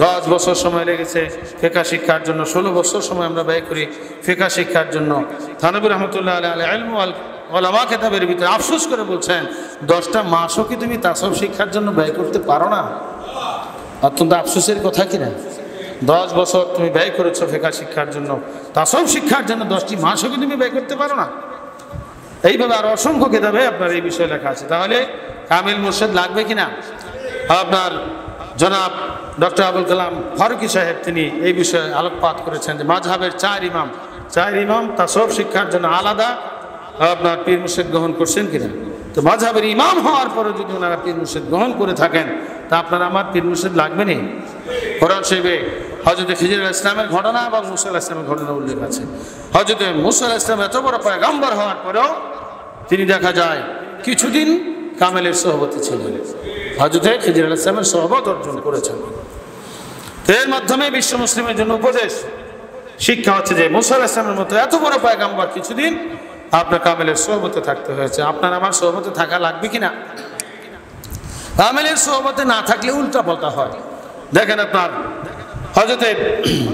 10 বছর সময় লেগেছে ফিকহ শিক্ষার জন্য, 16 বছর সময় আমরা ব্যয় করি ফিকহ শিক্ষার জন্য। থানবী রাহমাতুল্লাহ আলাইহি ইলমু ওয়াল উলামা কিতাবের ভিতরে আফসোস করে বলছেন, 10টা মাসও কি তুমি তাসাউফ শিক্ষার জন্য ব্যয় করতে পারো না? অত্যন্ত আফসোসের কথা কিনা? 10 বছর তুমি ব্যয় করেছো ফিকহ শিক্ষার জন্য, তাসাউফ শিক্ষার জন্য 10টি মাসও কি তুমি ব্যয় করতে পারো না? এইভাবে আর অসংখ্য কিতাবে আপনার এই বিষয়ে লেখা আছে। তাহলে কামিল মুর্শিদ লাগবে কিনা? আপনার জনাব ডক্টর আবুল কালাম ফারুকী সাহেব তিনি এই বিষয়ে আলোকপাত করেছেন যে মাযহাবের চার ইমাম তাসawwুফ শিক্ষার জন্য আলাদা আপনার পীর মুর্শিদ গ্রহণ করছেন কিনা। তো মাযহাবের ইমাম হওয়ার পরে যদি ওনারা পীর মুর্শিদ গ্রহণ করে থাকেন তা আপনার আমার পীর মুর্শিদ লাগবে না। কোরআন শরীফে হযরত খিজির আলাইহিস সালামের ঘটনা এবং মুসা আলাইহিস সালামের ঘটনা উল্লেখ আছে। হযরত মুসা আলাইহিস সালাম এত বড় পয়গম্বর হওয়ার পরেও তিনি দেখা যায় কিছুদিন কামেলের সোহবতে ছিলেন, হযরত খিজির আলাইহিস সালামের সোহবত অর্জন করেছেন। এর মাধ্যমে বিশ্ব মুসলিমের জন্য উপদেশ শিক্ষা হচ্ছে যে মুসা আলাইহিস সালামের মতো এত বড় পয়গম্বর কিছুদিন আপনার কামেলের সোহবতে থাকতে হয়েছে। আপনার আমার সোহবতে থাকা লাগবে কিনা? কামেলের সোহবতে না থাকলে উল্টা পাল্টা হয়। দেখেন আপনার হযরত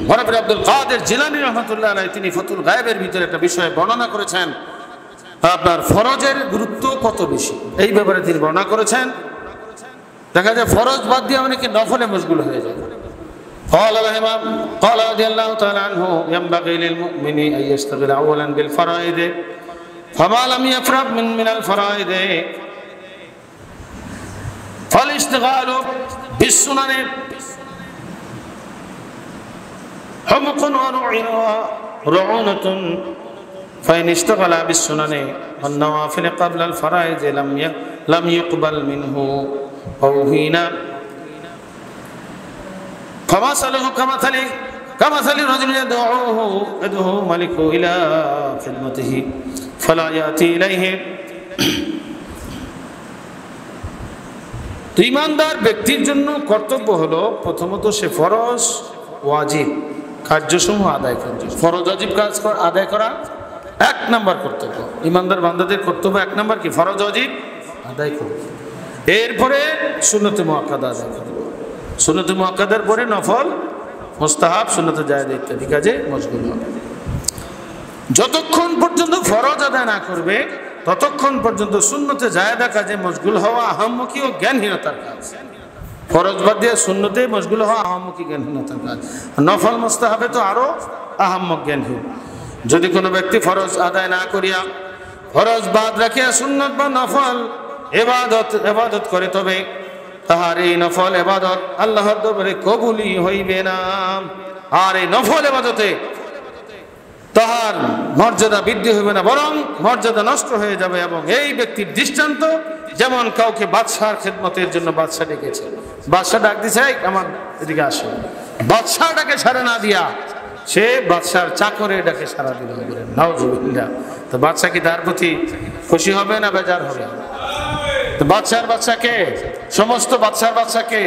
বরফ আব্দুল কাদের জিলানী রাহমাতুল্লাহ আলাইহি তিনি ফতুল গায়েবের ভিতরে একটা বিষয় বর্ণনা করেছেন, আপনার ফরজের গুরুত্ব কত বেশি এই ব্যাপারে তিনি বর্ণনা করেছেন। দেখা যায় ফরজ বাদ দিয়ে অনেকে নফলে মশগুল হয়ে যায়। قال الإمام قال رضي الله تعالى عنه ينبغي للمؤمن أن يشتغل أولا بالفرائض فما لم يفرغ من الفرائض فالاشتغال بالسنن حمق ورعونة فإن اشتغل بالسنن والنوافل قبل الفرائض لم يقبل منه أو هنا فمثله كمثل رجل يدعوه ملكه إلى خدمته فلا يأتي إليه। তো ইমানদার ব্যক্তির জন্য কর্তব্য হলো প্রথমত সে ফরজ ওয়াজিব কার্যসমূহ আদায় করবে। ফরজ ওয়াজিব কাজ আদায় করা এক নাম্বার কর্তব্য। ইমানদার বান্দাদের কর্তব্য এক নাম্বার কি? ফরজ ওয়াজিব আদায় করবে। এরপরে সুন্নতে মুআক্কাদা আদায় করবে। সুন্নতে মুআক্কাদার পরে নফল মুস্তাহাব সুন্নতে জায়েজ ইত্যাদি কাজে মশগুল হবে। যতক্ষণ পর্যন্ত ফরজ আদায় না করবে ততক্ষণ পর্যন্ত সুন্নতে জায়েদা কাজে মশগুল হওয়া আহাম্মকি ও জ্ঞানহীনতার কাজ। ফরজ বাদ দিয়ে সুন্নতে মশগুল হওয়া আহাম্মকি জ্ঞানহীনতার কাজ। নফল মুস্তাহাবে তো আরো আহাম্মক জ্ঞানহীন। যদি কোনো ব্যক্তি ফরজ আদায় না করিয়া ফরজ বাদ রাখিয়া সুন্নত বা নফল ইবাদত করে তবে তাহার এই নফল ইবাদত আল্লাহর দরবারে কবুলই হইবে না। আর এই নফল ইবাদতে তাহার মর্যাদা বৃদ্ধি হইবে না, বরং মর্যাদা নষ্ট হয়ে যাবে। এবং এই ব্যক্তির দৃষ্টান্ত যেমন কাউকে বাদশার খেদমতের জন্য বাদশা ডেকেছে, বাদশা ডাক দিছে আমার এদিকে আসে, বাদশাটাকে সাড়া না দিয়া সে বাদশার চাকরে ডাকে সাড়া দিল। নাউজুবিল্লাহ। তো বাদশা কি তার প্রতি খুশি হবে না বেজার হবে? বাদশার বাদশাকে সমস্ত বাদশার বাদশাকে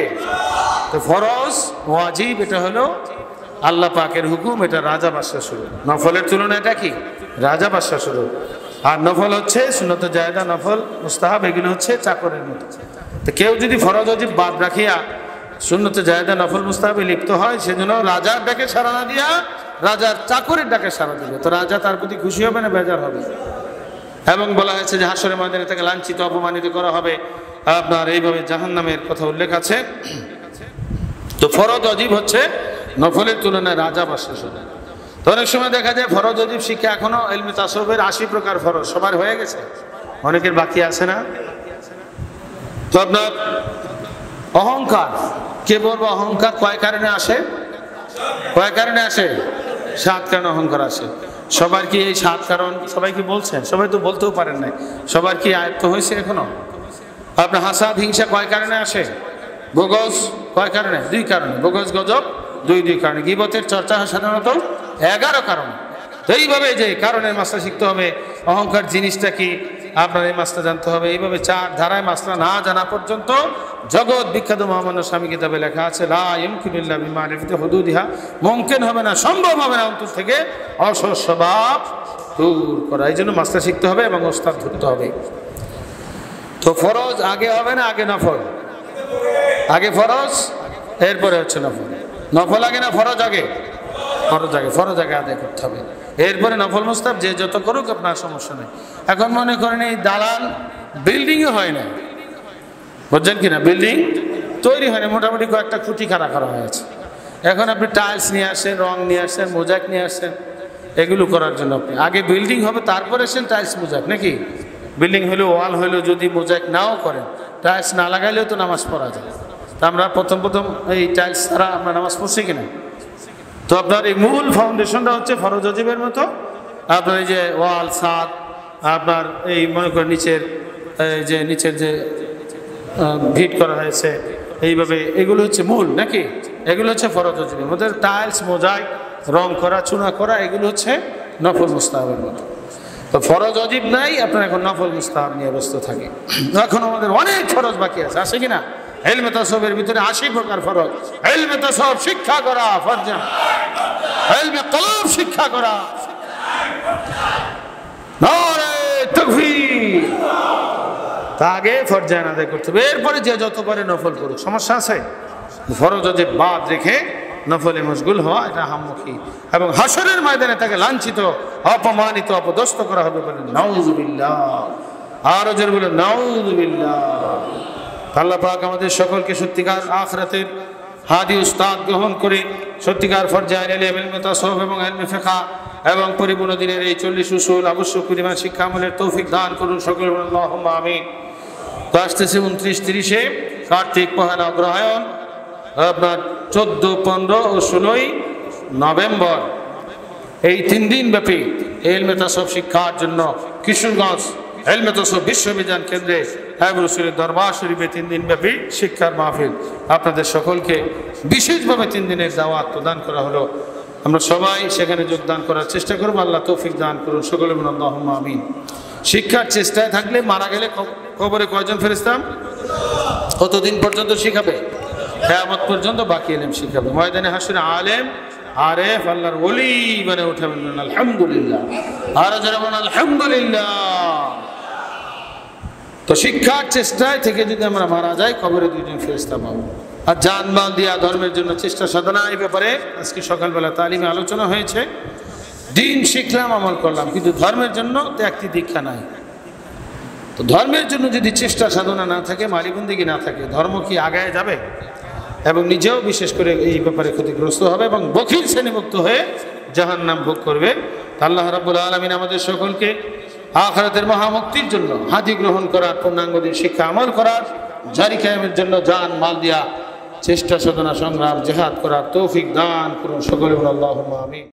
তো ফরজ ওয়াজিব এটা হলো আল্লাহ পাকের হুকুম, এটা রাজা বাদশা শুরু। নফলের তুলনায় এটা কি? রাজা বাদশা শুরু। আর নফল হচ্ছে সুন্নত জায়েদা নফল মুস্তাহাব এগুলো হচ্ছে চাকরের মতো। তো কেউ যদি ফরজ ওয়াজিব বাদ রাখিয়া সুন্নত জায়েদা নফল মুস্তাহাবে লিপ্ত হয় সেজন্য রাজার ডাকে সাড়া না দিয়া রাজার চাকরের ডাকে সাড়া দিবে। তো রাজা তার প্রতি খুশি হবে না বেজার হবে? এবং বলা হয়েছে যে হাসরের ময়দানে তাকে লাঞ্ছিত অপমানিত করা হবে। আপনার এইভাবে জাহান্নামের কথা উল্লেখ আছে। তো ফরজ ওয়াজিব হচ্ছে নফলের তুলনায় রাজা বাদশা শুরু। তো অনেক সময় দেখা যায় ফরজ ওয়াজিব শিক্ষা এখনো ইলমে তাসাউফের 80 প্রকার ফরজ সবার হয়ে গেছে, অনেকের বাকি আছে না। তো আপনার অহংকার, কে বলবো অহংকার কয় কারণে আসে? কয় কারণে আসে? 7 কারণে অহংকার আসে। সবার কি এই 7 কারণ সবাই কি বলছেন? সবাই তো বলতেও পারেন নাই। সবার কি আয়ত্ত হয়েছে এখনো? আপনার হাসাদ হিংসা কয় কারণে আসে? বগজ কয় কারণে? 2 কারণে। বগজ গজব 2 কারণে। গীবতের চর্চা হয় সাধারণত 11 কারণে। তো এইভাবে যে কারণের মাসলা শিখতে হবে, অহংকার জিনিসটা কি আপনার এই মাসলা জানতে হবে। এইভাবে 4 ধারায় মাসলা না জানা পর্যন্ত জগৎ বিখ্যাত মহামান্য স্বামী কিতাবে লেখা আছে লা ইমকিনু ইল্লা বিমারিফাতি হুদুদিহা, মুমকিন হবে না, সম্ভব হবে না অন্তর থেকে অসৎ স্বভাব দূর করা। এই জন্য মাসলা শিখতে হবে এবং ওস্তাদ ধরতে হবে। তো ফরজ আগে হবে না আগে নফল? আগে ফরজ এরপরে হচ্ছে নফল। নফল আগে না ফরজ আগে? ফরজ আগে। ফরজ আগে আদায় করতে হবে, এরপরে নফল মুস্তাহাব যে যত করুক আপনার সমস্যা নেই। এখন মনে করেন এই দালাল বিল্ডিংও হয় না, বুঝছেন কিনা? বিল্ডিং তৈরি হয় না, মোটামুটি কয়েকটা খুঁটি খাড়া করা হয়েছে। এখন আপনি টাইলস নিয়ে আসেন, রং নিয়ে আসেন, মোজাইক নিয়ে আসেন, এগুলো করার জন্য আপনি আগে বিল্ডিং হবে তারপরে আসেন টাইলস মোজাইক, নাকি? বিল্ডিং হলেও ওয়াল হলেও যদি মোজাইক নাও করেন টাইলস না লাগাইলেও তো নামাজ পড়া যায়। তা আমরা প্রথম এই টাইলস ছাড়া আমরা নামাজ পড়ছি কিনা? তো আপনার এই মূল ফাউন্ডেশনটা হচ্ছে ফরজ ওয়াজিবের মতো আপনার এই যে ওয়াল ছাদ, আপনার এই মনে করেন নিচের যে ভিট করা হয়েছে এইভাবে, এগুলো হচ্ছে মূল নাকি? এগুলো হচ্ছে ফরজ ওয়াজিবের মধ্যে। টাইলস, মোজাইক, রং করা, চুনা করা, এগুলো হচ্ছে নফল মুস্তাহাবের মতো। তো ফরজ ওয়াজিব নাই, আপনার এখন নফল মুস্তাহাব নিয়ে ব্যস্ত থাকে। এখন আমাদের অনেক ফরজ বাকি আছে কিনা? ইলমে তাসাউফের ভিতরে 80 প্রকার ফরজ। ইলমে তাসাউফ শিক্ষা করা ফরজ, ইলমে কলব শিক্ষা করা। নারে তাকবীর। তা আগে ফরজ আদায় করতে হবে, এরপরে যে যত পারে নফল করুক, সমস্যা আছে? ফরজ ওয়াজিব বাদ রেখে নফলে মশগুল হওয়া এটা হামমুখী, এবং হাসরের ময়দানে তাকে লাঞ্ছিত, অপমানিত, অপদস্থ করা হবে। বলেন নাউযুবিল্লাহ। আরো জোরে বলেন নাউযুবিল্লাহ। আল্লাহ পাক আমাদের সকলকে সত্যিকার আখিরাতের হাদি উস্তাদ গ্রহণ করে সত্যিকার ফরজ ইলমে তাসাউফ এবং ইলমে ফিকহ এবং পরিপূর্ণ দিনের এই 40 উসুল আবশ্যক পরিমাণ শিক্ষা আমলের তৌফিক দান করুন সকলে বলেন আল্লাহুম্মা আমিন। তো আসতেছে 29-30 কার্তিক, পহেলা অগ্রহায়ণ, আপনার 14, 15 ও 16 নভেম্বর, এই 3 দিন ব্যাপী ইলমে তাসাউফ শিক্ষার জন্য কিশোরগঞ্জ ইলমে তাসাউফ বিশ্ববিদ্যালয় কেন্দ্রে হাবিবুর রাসূলের দরবার শরীফে 3 দিন ব্যাপী শিক্ষার মাহফিল। আপনাদের সকলকে বিশেষভাবে 3 দিনের দাওয়াত প্রদান করা হলো। আমরা সবাই সেখানে যোগদান করার চেষ্টা করব। আল্লাহ তৌফিক দান করুন সকলে বলুন আল্লাহুম্মা আমিন। শিক্ষার চেষ্টায় থাকলে মারা গেলে কবরে কয়জন ফেরেশতা? কতদিন পর্যন্ত শিখাবে? কিয়ামত পর্যন্ত বাকি ইলম শিখাবে। ময়দানে হাসরে আলেম আরেফ আল্লাহর ওলি বনে উঠাবেন। আলহামদুলিল্লাহ। আর যারা বলেন আলহামদুলিল্লাহ। তো শিক্ষার চেষ্টায় থেকে যদি আমরা মারা যাই, কবরে 2 জন ফেরেশতা পাবো। আর জানমাল দিয়া ধর্মের জন্য চেষ্টা সাধনা, এই ব্যাপারে আজকে সকালবেলা তালিমে আলোচনা হয়েছে। দিন শিখলাম, আমল করলাম, কিন্তু ধর্মের জন্য তো একটি দীক্ষা নাই। তো ধর্মের জন্য যদি চেষ্টা সাধনা না থাকে, মালিবন্দিগি না থাকে, ধর্ম কি আগায় যাবে? এবং নিজেও বিশেষ করে এই ব্যাপারে ক্ষতিগ্রস্ত হবে এবং বখিল শ্রেণীভুক্ত হয়ে জাহান্নাম ভোগ করবে। আল্লাহ রাব্বুল আলামিন আমাদের সকলকে আখিরাতের মহামুক্তির জন্য হাদি গ্রহণ করার, পূর্ণাঙ্গ দিন শিক্ষা আমল করার, জারি কায়েমের জন্য জান মাল দিয়া চেষ্টা সাধনা সংগ্রাম জিহাদ করার তৌফিক দান করুন সকলে বলুন আল্লাহুম্মা আমিন।